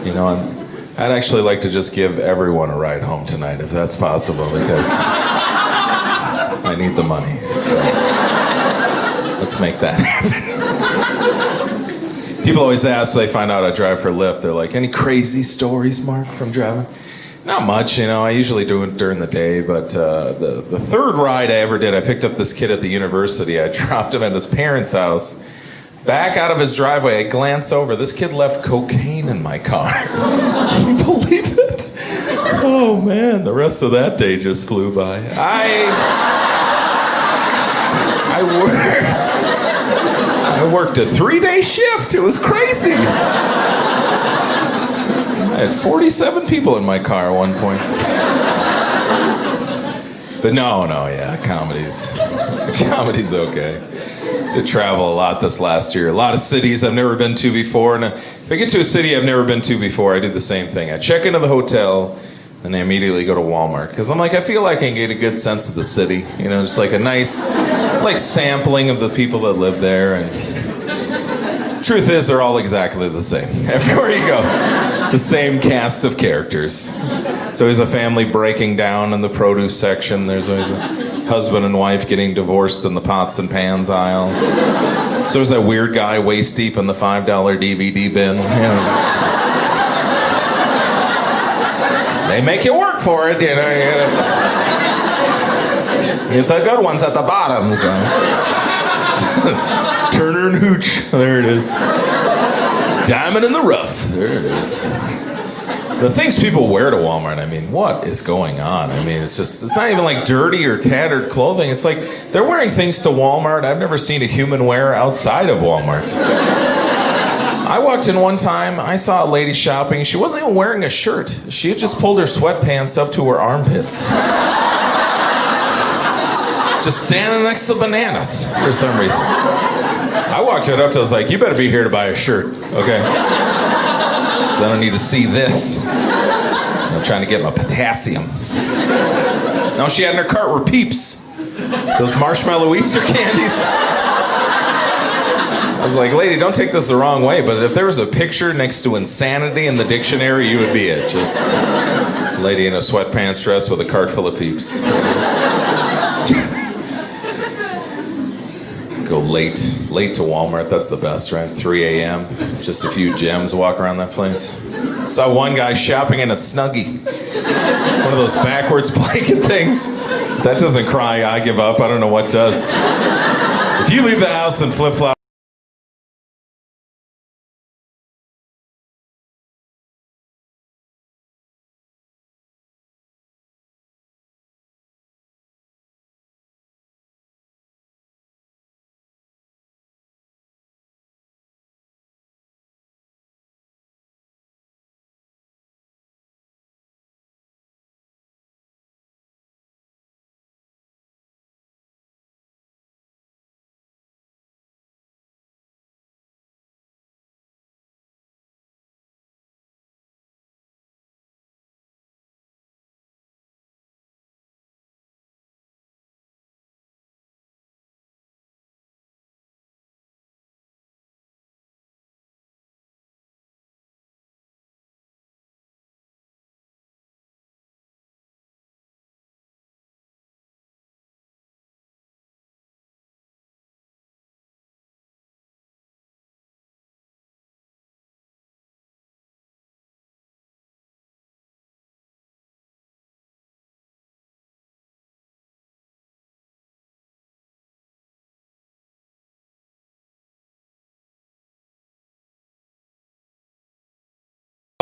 S13: you know, I'd actually like to just give everyone a ride home tonight, if that's possible, because I need the money. So let's make that happen. People always ask, they find out I drive for Lyft. They're like, any crazy stories, Mark, from driving? Not much, you know. I usually do it during the day, but the third ride I ever did, I picked up this kid at the university. I dropped him at his parents' house. Back out of his driveway, I glance over. This kid left cocaine in my car. Can you believe it? Oh, man. The rest of that day just flew by. I worked a 3-day shift. It was crazy. I had 47 people in my car at one point. But no, yeah, comedy's okay. To travel a lot this last year. A lot of cities I've never been to before. And if I get to a city I've never been to before, I do the same thing. I check into the hotel, and I immediately go to Walmart. Because I'm like, I feel like I can get a good sense of the city. You know, just like a nice, like sampling of the people that live there. And truth is, they're all exactly the same. Everywhere you go, it's the same cast of characters. So there's a family breaking down in the produce section. There's always a husband and wife getting divorced in the pots and pans aisle. So there's that weird guy waist deep in the $5 DVD bin. You know. They make you work for it, you know. Get the good ones at the bottom. So. Turner and Hooch. There it is. Diamond in the rough. There it is. The things people wear to Walmart, I mean, what is going on? I mean, it's not even like dirty or tattered clothing. It's like they're wearing things to Walmart I've never seen a human wear outside of Walmart. I walked in one time, I saw a lady shopping. She wasn't even wearing a shirt. She had just pulled her sweatpants up to her armpits. Just standing next to bananas for some reason. I walked right up to her, I was like, you better be here to buy a shirt, okay? I don't need to see this. I'm trying to get my potassium. Now she had in her cart were Peeps. Those marshmallow Easter candies. I was like, lady, don't take this the wrong way, but if there was a picture next to insanity in the dictionary, you would be it. Just a lady in a sweatpants dress with a cart full of Peeps. Go late to Walmart. That's the best, right? 3 a.m. Just a few gems walk around that place. Saw one guy shopping in a Snuggie. One of those backwards blanket things. If that doesn't cry, I give up. I don't know what does. If you leave the house in flip-flops,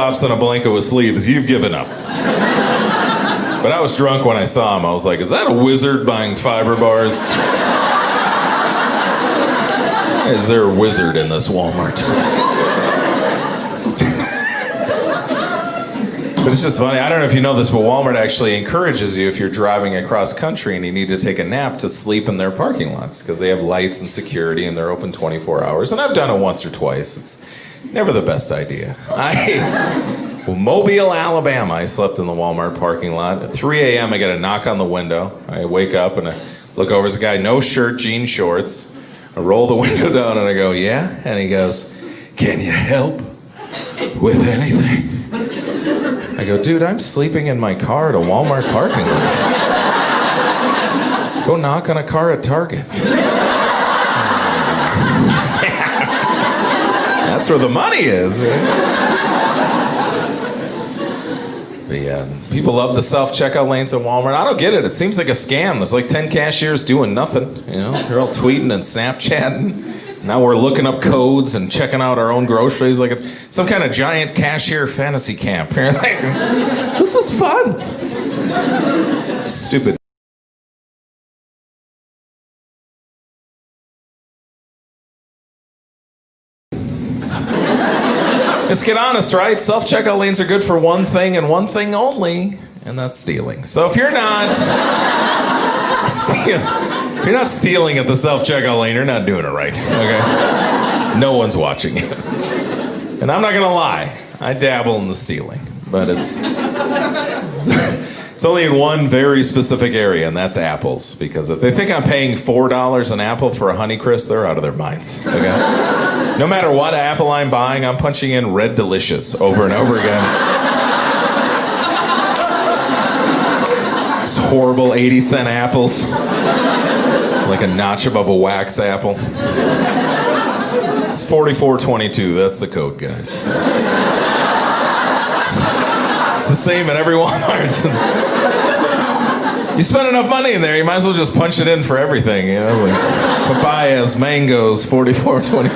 S13: and a blanket with sleeves, you've given up. But I was drunk when I saw him. I was like, is that a wizard buying fiber bars? Is there a wizard in this Walmart? But it's just funny. I don't know if you know this, but Walmart actually encourages you, if you're driving across country and you need to take a nap, to sleep in their parking lots, because they have lights and security and they're open 24 hours. And I've done it once or twice. It's never the best idea. Mobile, Alabama, I slept in the Walmart parking lot. At 3 a.m., I get a knock on the window. I wake up and I look over. There's a guy, no shirt, jean shorts. I roll the window down and I go, yeah? And he goes, can you help with anything? I go, dude, I'm sleeping in my car at a Walmart parking lot. Go knock on a car at Target. That's where the money is, right? But yeah, people love the self-checkout lanes at Walmart. I don't get it. It seems like a scam. There's like 10 cashiers doing nothing, you know? They're all tweeting and Snapchatting. Now we're looking up codes and checking out our own groceries like it's some kind of giant cashier fantasy camp. You're like, this is fun. Stupid. Let's get honest, right? Self-checkout lanes are good for one thing and one thing only. and that's stealing. So if you're not stealing at the self-checkout lane, you're not doing it right, okay? No one's watching you. And I'm not gonna lie, I dabble in the stealing, but it's only in one very specific area, and that's apples. Because if they think I'm paying $4 an apple for a Honeycrisp, they're out of their minds, okay? No matter what apple I'm buying, I'm punching in Red Delicious over and over again. These horrible 80-cent apples. Like a notch above a wax apple. It's 44.22. That's the code, guys. It's the same at every Walmart. You spend enough money in there, you might as well just punch it in for everything, you know? Like papayas, mangoes, 44.22.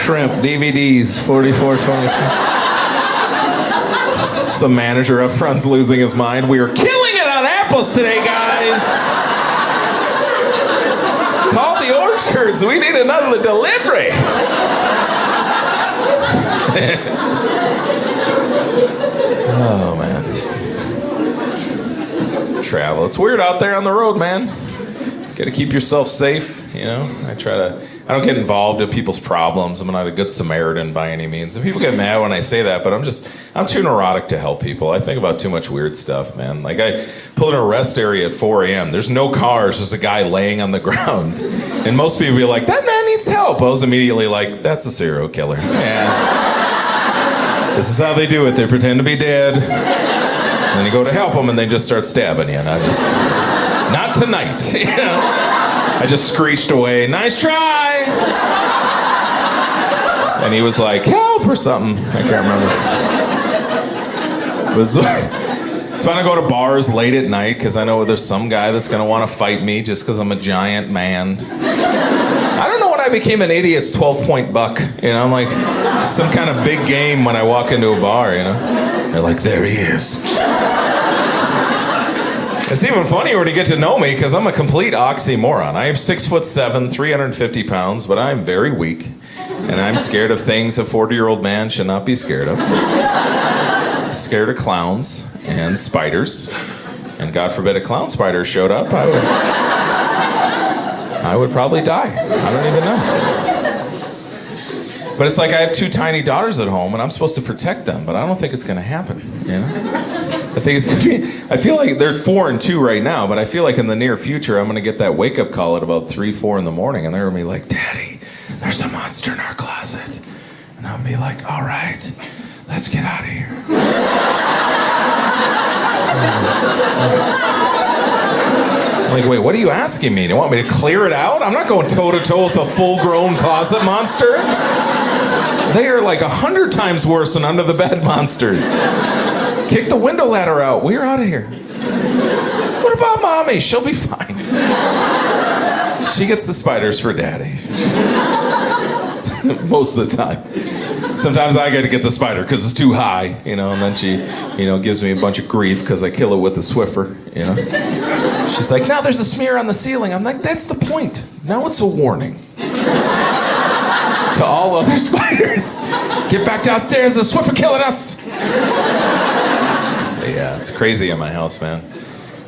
S13: Shrimp, DVDs, 44.22. Some manager up front's losing his mind. We are killing it on apples today, guys. Call the orchards. We need another delivery. Oh, man. Travel. It's weird out there on the road, man. Got to keep yourself safe, you know? I don't get involved in people's problems. I'm not a good Samaritan by any means. And people get mad when I say that, but I'm too neurotic to help people. I think about too much weird stuff, man. Like, I pull in a rest area at 4 a.m. There's no cars, just a guy laying on the ground. And most people be like, that man needs help. I was immediately like, that's a serial killer. Yeah. This is how they do it. They pretend to be dead. And then you go to help them, and they just start stabbing you. And I just, not tonight. You know? I just screeched away, nice try! And he was like, help, or something. I can't remember. It's fun to go to bars late at night, because I know there's some guy that's going to want to fight me just because I'm a giant man. I don't know when I became an idiot's 12-point buck. You know, I'm like some kind of big game when I walk into a bar, you know? They're like, there he is. It's even funnier when you get to know me, because I'm a complete oxymoron. I am 6'7", 350 pounds, but I'm very weak. And I'm scared of things a 40-year-old man should not be scared of. Scared of clowns and spiders. And God forbid a clown spider showed up, I would probably die. I don't even know. But it's like I have 2 tiny daughters at home, and I'm supposed to protect them, but I don't think it's going to happen, you know? I feel like they're 4 and 2 right now, but I feel like in the near future I'm going to get that wake-up call at about 3, 4 in the morning, and they're going to be like, Daddy, there's a monster in our closet. And I'll be like, all right, let's get out of here. I'm like, wait, what are you asking me? Do you want me to clear it out? I'm not going toe-to-toe with a full-grown closet monster. They are like 100 times worse than under-the-bed monsters. Kick the window ladder out. We're out of here. What about Mommy? She'll be fine. She gets the spiders for Daddy. Most of the time. Sometimes I got to get the spider because it's too high, you know, and then she, you know, gives me a bunch of grief because I kill it with the Swiffer, you know. She's like, now there's a smear on the ceiling. I'm like, that's the point. Now it's a warning. To all other spiders. Get back downstairs, the Swiffer killing us. Yeah, it's crazy in my house, man.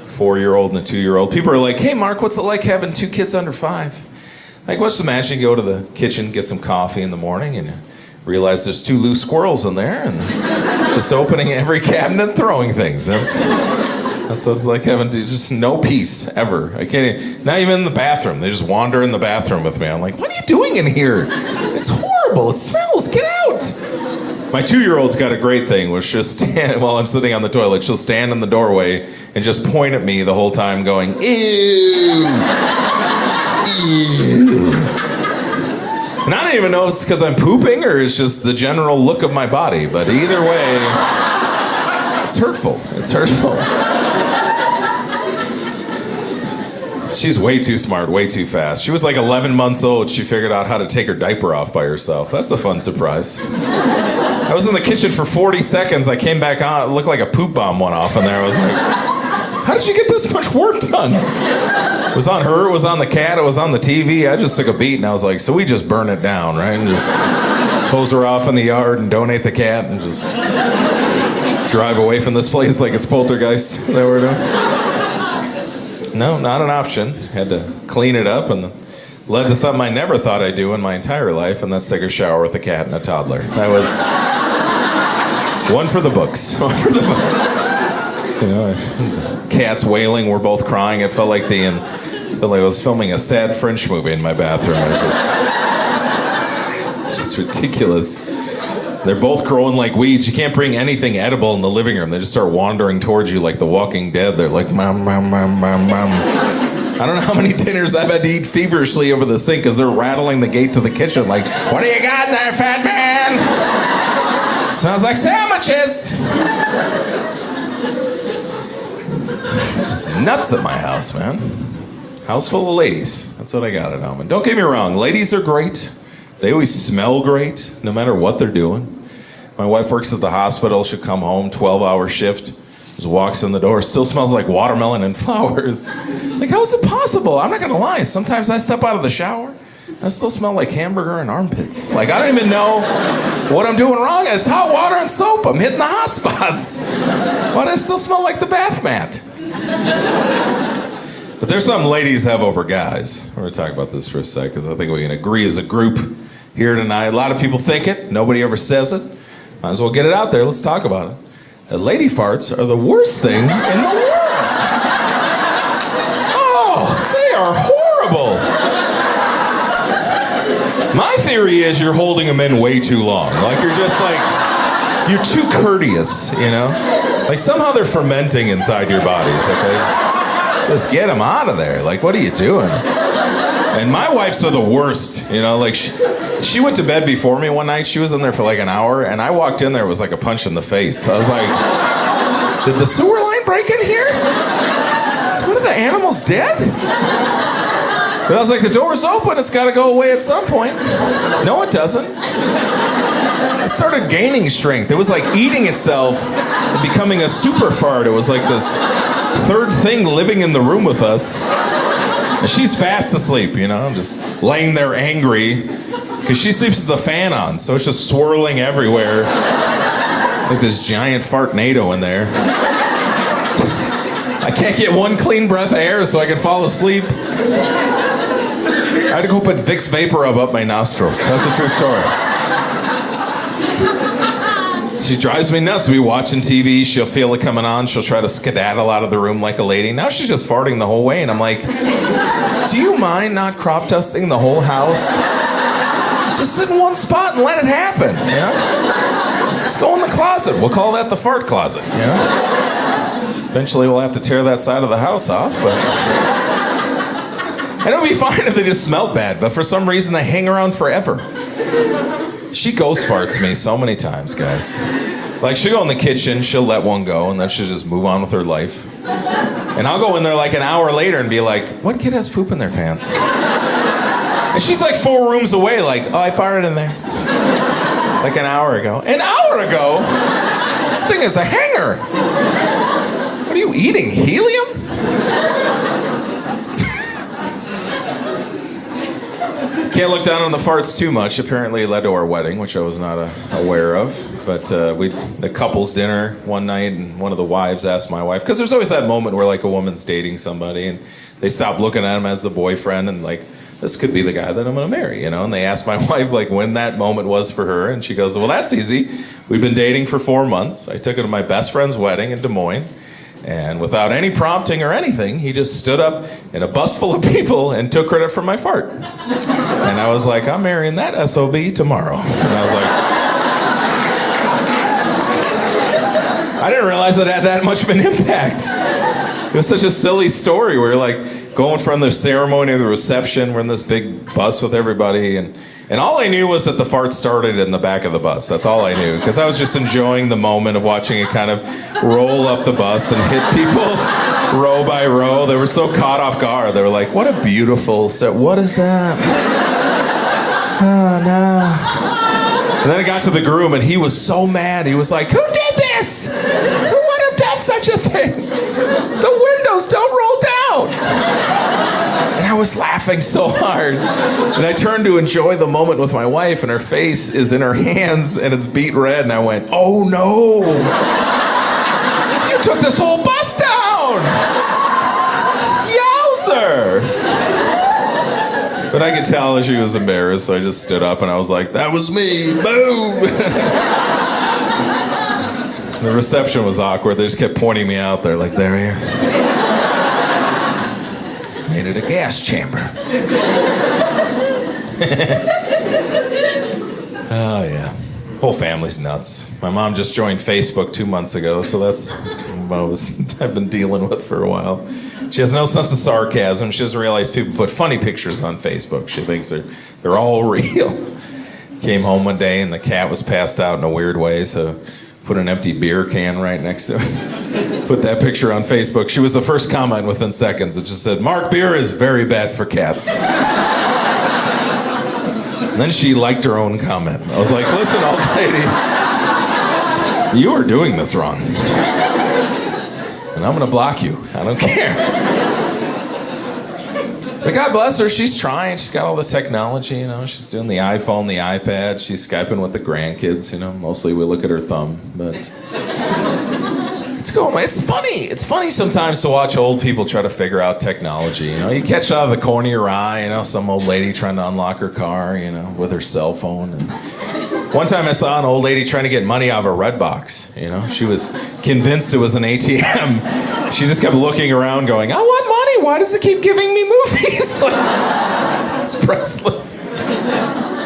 S13: 4-year-old and a 2-year-old. People are like, hey, Mark, what's it like having 2 kids under 5? Like, let's imagine you go to the kitchen, get some coffee in the morning, and realize there's 2 loose squirrels in there, and just opening every cabinet and throwing things. That's what it's like having just no peace ever. I can't, not even in the bathroom. They just wander in the bathroom with me. I'm like, what are you doing in here? It's horrible. It smells. Get out. My 2-year-old's got a great thing, where she'll stand, while I'm sitting on the toilet, she'll stand in the doorway and just point at me the whole time going, ew. Ew. And I don't even know if it's because I'm pooping or it's just the general look of my body, but either way, it's hurtful. It's hurtful. She's way too smart, way too fast. She was like 11 months old. She figured out how to take her diaper off by herself. That's a fun surprise. I was in the kitchen for 40 seconds. I came back on. It looked like a poop bomb went off in there. I was like, how did you get this much work done? It was on her, it was on the cat, it was on the TV. I just took a beat and I was like, so we just burn it down, right? And just hose her off in the yard and donate the cat and just drive away from this place like it's Poltergeist. Is that what we're doing? No, not an option. Had to clean it up, and led to something I never thought I'd do in my entire life, and that's take a shower with a cat and a toddler. That was one for the books. One for the books. You know, cats wailing, we're both crying. It felt like I was filming a sad French movie in my bathroom. Just ridiculous. They're both growing like weeds. You can't bring anything edible in the living room. They just start wandering towards you like The Walking Dead. They're like, mom, mom, mom, mom, mom. I don't know how many dinners I've had to eat feverishly over the sink as they're rattling the gate to the kitchen like, what do you got in there, fat man? Smells like sandwiches. It's just nuts at my house, man. House full of ladies. That's what I got at home. And don't get me wrong, ladies are great. They always smell great, no matter what they're doing. My wife works at the hospital. She'll come home, 12-hour shift. Just walks in the door, still smells like watermelon and flowers. Like, how is it possible? I'm not going to lie. Sometimes I step out of the shower, I still smell like hamburger and armpits. Like, I don't even know what I'm doing wrong. It's hot water and soap. I'm hitting the hot spots. Why do I still smell like the bath mat? But there's something ladies have over guys. We're going to talk about this for a sec, because I think we can agree as a group here tonight. A lot of people think it. Nobody ever says it. Might as well get it out there. Let's talk about it. Lady farts are the worst thing in the world. Oh, they are horrible. My theory is you're holding them in way too long. Like, you're just like, you're too courteous, you know? Like, somehow they're fermenting inside your bodies, okay? Just get them out of there. Like, what are you doing? And my wife's are the worst, you know? Like, she went to bed before me one night. She was in there for like an hour, and I walked in there, it was like a punch in the face. I was like, did the sewer line break in here? Is one of the animals dead? But I was like, the door's open, it's got to go away at some point. No, it doesn't. It started gaining strength. It was like eating itself and becoming a super fart. It was like this third thing living in the room with us. And she's fast asleep, you know, just laying there angry. Because she sleeps with the fan on, so it's just swirling everywhere. Like this giant fartnado in there. I can't get one clean breath of air so I can fall asleep. I had to go put Vicks Vapor Rub up my nostrils. That's a true story. She drives me nuts. We watching TV, she'll feel it coming on, she'll try to skedaddle out of the room like a lady. Now she's just farting the whole way, and I'm like, do you mind not crop dusting the whole house? Just sit in one spot and let it happen, you know? Just go in the closet. We'll call that the fart closet, you know? Eventually we'll have to tear that side of the house off, but... And it would be fine if they just smelled bad, but for some reason they hang around forever. She ghost farts me so many times, guys. Like, she'll go in the kitchen, she'll let one go, and then she'll just move on with her life. And I'll go in there like an hour later and be like, what kid has poop in their pants? And she's like 4 rooms away, like, oh, I farted in there. Like an hour ago. An hour ago? This thing is a hanger. What are you eating, helium? Can't look down on the farts too much. Apparently it led to our wedding, which I was not aware of. But the couple's dinner one night, and one of the wives asked my wife, because there's always that moment where like a woman's dating somebody, and they stop looking at him as the boyfriend, and like, this could be the guy that I'm going to marry, you know? And they asked my wife, like, when that moment was for her, and she goes, well, that's easy. We've been dating for 4 months. I took her to my best friend's wedding in Des Moines, and without any prompting or anything, he just stood up in a bus full of people and took credit for my fart. And I was like, I'm marrying that SOB tomorrow. And I was like... I didn't realize it had that much of an impact. It was such a silly story where, like, going from the ceremony to the reception, we're in this big bus with everybody, and all I knew was that the fart started in the back of the bus. That's all I knew, because I was just enjoying the moment of watching it kind of roll up the bus and hit people row by row. They were so caught off guard. They were like, what a beautiful set. What is that? Oh, no. And then I got to the groom, and he was so mad. He was like, who did this? Who would have done such a thing? The windows don't roll down. And I was laughing so hard. And I turned to enjoy the moment with my wife, and her face is in her hands, and it's beet red. And I went, oh no. took this whole bus down! Yowzer! But I could tell she was embarrassed, so I just stood up and I was like, that was me, boom! The reception was awkward. They just kept pointing me out there, like, there he is. Made it a gas chamber. Oh, yeah. Whole family's nuts. My mom just joined Facebook 2 months ago, so that's what I've been dealing with for a while. She has no sense of sarcasm. She doesn't realize people put funny pictures on Facebook. She thinks they're all real. Came home one day and the cat was passed out in a weird way, so put an empty beer can right next to it. Put that picture on Facebook. She was the first comment within seconds. It just said, Mark, beer is very bad for cats. And then she liked her own comment. I was like, listen, old lady, you are doing this wrong. And I'm going to block you. I don't care. But God bless her, she's trying. She's got all the technology, you know. She's doing the iPhone, the iPad. She's Skyping with the grandkids, you know. Mostly we look at her thumb, but it's going. It's funny. It's funny sometimes to watch old people try to figure out technology. You know, you catch out of the corner of your eye, you know, some old lady trying to unlock her car, you know, with her cell phone. And one time I saw an old lady trying to get money out of a red box. You know, she was convinced it was an ATM. She just kept looking around, going, "I want money. Why does it keep giving me movies?" Like, it's priceless.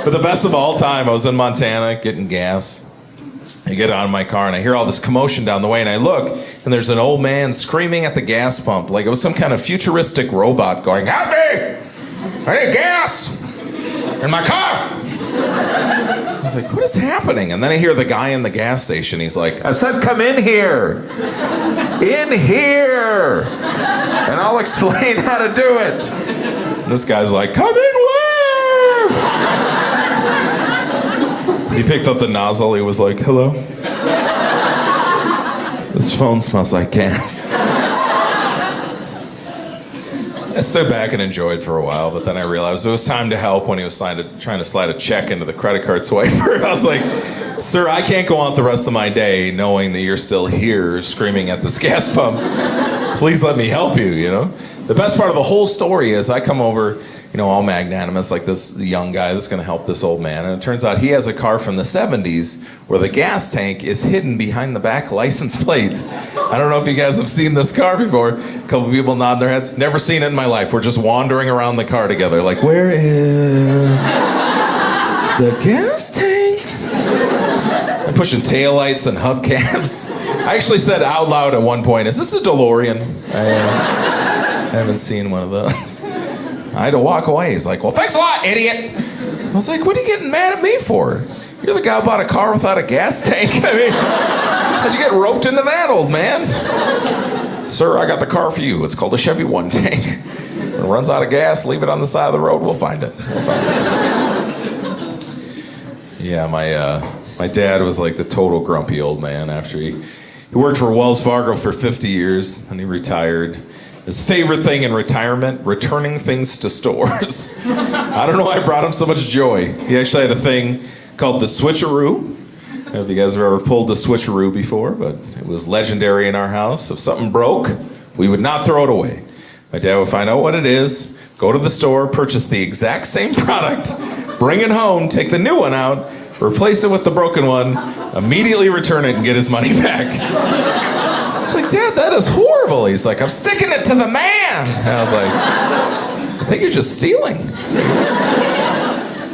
S13: But the best of all time, I was in Montana getting gas. I get out of my car and I hear all this commotion down the way and I look and there's an old man screaming at the gas pump like it was some kind of futuristic robot going, "Help me! I need gas in my car!" I was like, what is happening? And then I hear the guy in the gas station. He's like, "I said come in here. In here. And I'll explain how to do it." And this guy's like, "Come in where?" He picked up the nozzle. He was like, "Hello? This phone smells like gas." I stood back and enjoyed for a while, but then I realized it was time to help when he was trying to slide a check into the credit card swiper. I was like, "Sir, I can't go on the rest of my day knowing that you're still here screaming at this gas pump. Please let me help you," you know? The best part of the whole story is I come over, you know, all magnanimous, like this young guy that's going to help this old man. And it turns out he has a car from the 70s where the gas tank is hidden behind the back license plate. I don't know if you guys have seen this car before. A couple people nod their heads. Never seen it in my life. We're just wandering around the car together like, where is the gas tank? I'm pushing taillights and hubcaps. I actually said out loud at one point, "Is this a DeLorean?" I haven't seen one of those. I had to walk away. He's like, "Well, thanks a lot, idiot." I was like, "What are you getting mad at me for? You're the guy who bought a car without a gas tank. I mean, how'd you get roped into that, old man?" "Sir, I got the car for you. It's called a Chevy One Tank. When it runs out of gas, leave it on the side of the road. We'll find it." Yeah, my dad was like the total grumpy old man after he worked for Wells Fargo for 50 years and he retired. His favorite thing in retirement, returning things to stores. I don't know why I brought him so much joy. He actually had a thing called the switcheroo. I don't know if you guys have ever pulled the switcheroo before, but it was legendary in our house. If something broke, we would not throw it away. My dad would find out what it is, go to the store, purchase the exact same product, bring it home, take the new one out, replace it with the broken one, immediately return it and get his money back. I was like, "Dad, that is horrible." He's like, "I'm sticking it to the man." And I was like, "I think you're just stealing."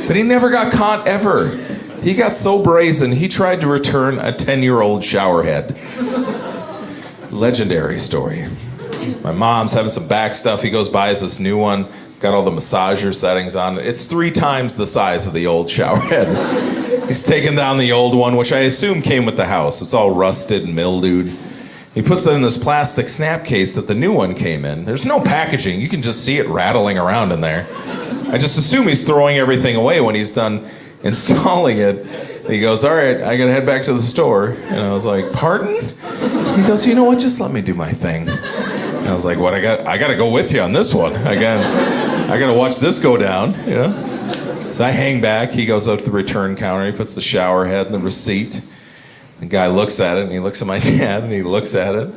S13: But he never got caught ever. He got so brazen, he tried to return a 10-year-old shower head. Legendary story. My mom's having some back stuff. He goes, buys this new one, got all the massager settings on it. It's 3 times the size of the old shower head. He's taken down the old one, which I assume came with the house. It's all rusted and mildewed. He puts it in this plastic snap case that the new one came in. There's no packaging. You can just see it rattling around in there. I just assume he's throwing everything away when he's done installing it. And he goes, "All right, I gotta head back to the store." And I was like, "Pardon?" He goes, "You know what? Just let me do my thing." And I was like, "What? I gotta go with you on this one. I gotta watch this go down, you know?" So I hang back. He goes up to the return counter. He puts the shower head and the receipt. The guy looks at it, and he looks at my dad, and he looks at it.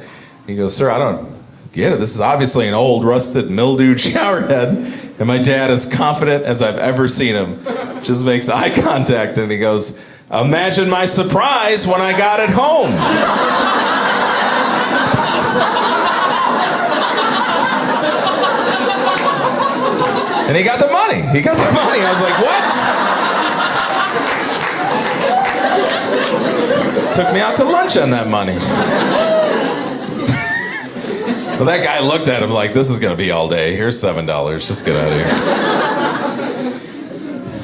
S13: He goes, "Sir, I don't get it. This is obviously an old, rusted, mildewed shower head." And my dad, as confident as I've ever seen him, just makes eye contact, and he goes, "Imagine my surprise when I got it home." And he got the money. He got the money. I was like, what? Took me out to lunch on that money. Well, that guy looked at him like, this is going to be all day. Here's $7. Just get out of here.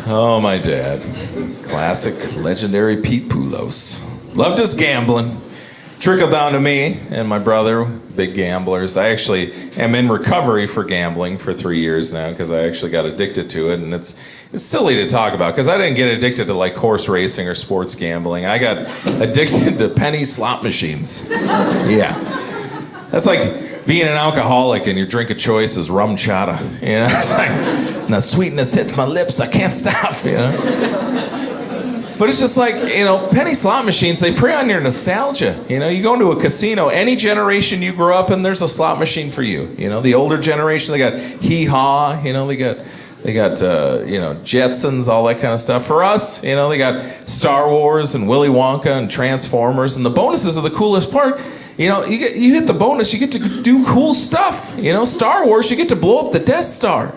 S13: Oh, my dad. Classic, legendary Pete Poulos. Loved his gambling. Trickled down to me and my brother, big gamblers. I actually am in recovery for gambling for 3 years now because I actually got addicted to it. And it's silly to talk about because I didn't get addicted to like horse racing or sports gambling. I got addicted to penny slot machines. Yeah. That's like being an alcoholic and your drink of choice is rum chata. You know, it's like, and the sweetness hits my lips, I can't stop, you know. But it's just like, you know, penny slot machines, they prey on your nostalgia. You know, you go into a casino, any generation you grew up in, there's a slot machine for you. You know, the older generation, they got hee-haw, you know, they got you know, Jetsons, all that kind of stuff. For us, you know, they got Star Wars and Willy Wonka and Transformers, and the bonuses are the coolest part. You know, you hit the bonus, you get to do cool stuff. You know, Star Wars, you get to blow up the Death Star.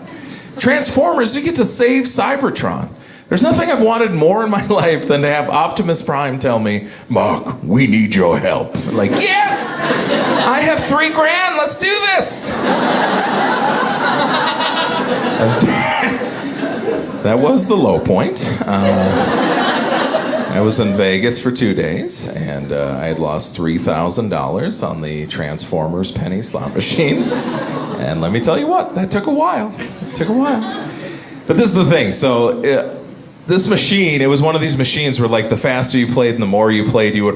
S13: Transformers, you get to save Cybertron. There's nothing I've wanted more in my life than to have Optimus Prime tell me, "Mark, we need your help." I'm like, yes! I have $3,000, let's do this! That was the low point. I was in Vegas for 2 days, and I had lost $3,000 on the Transformers penny slot machine. And let me tell you what, that took a while. It took a while. But this is the thing, so... this machine, it was one of these machines where like the faster you played and the more you played, you would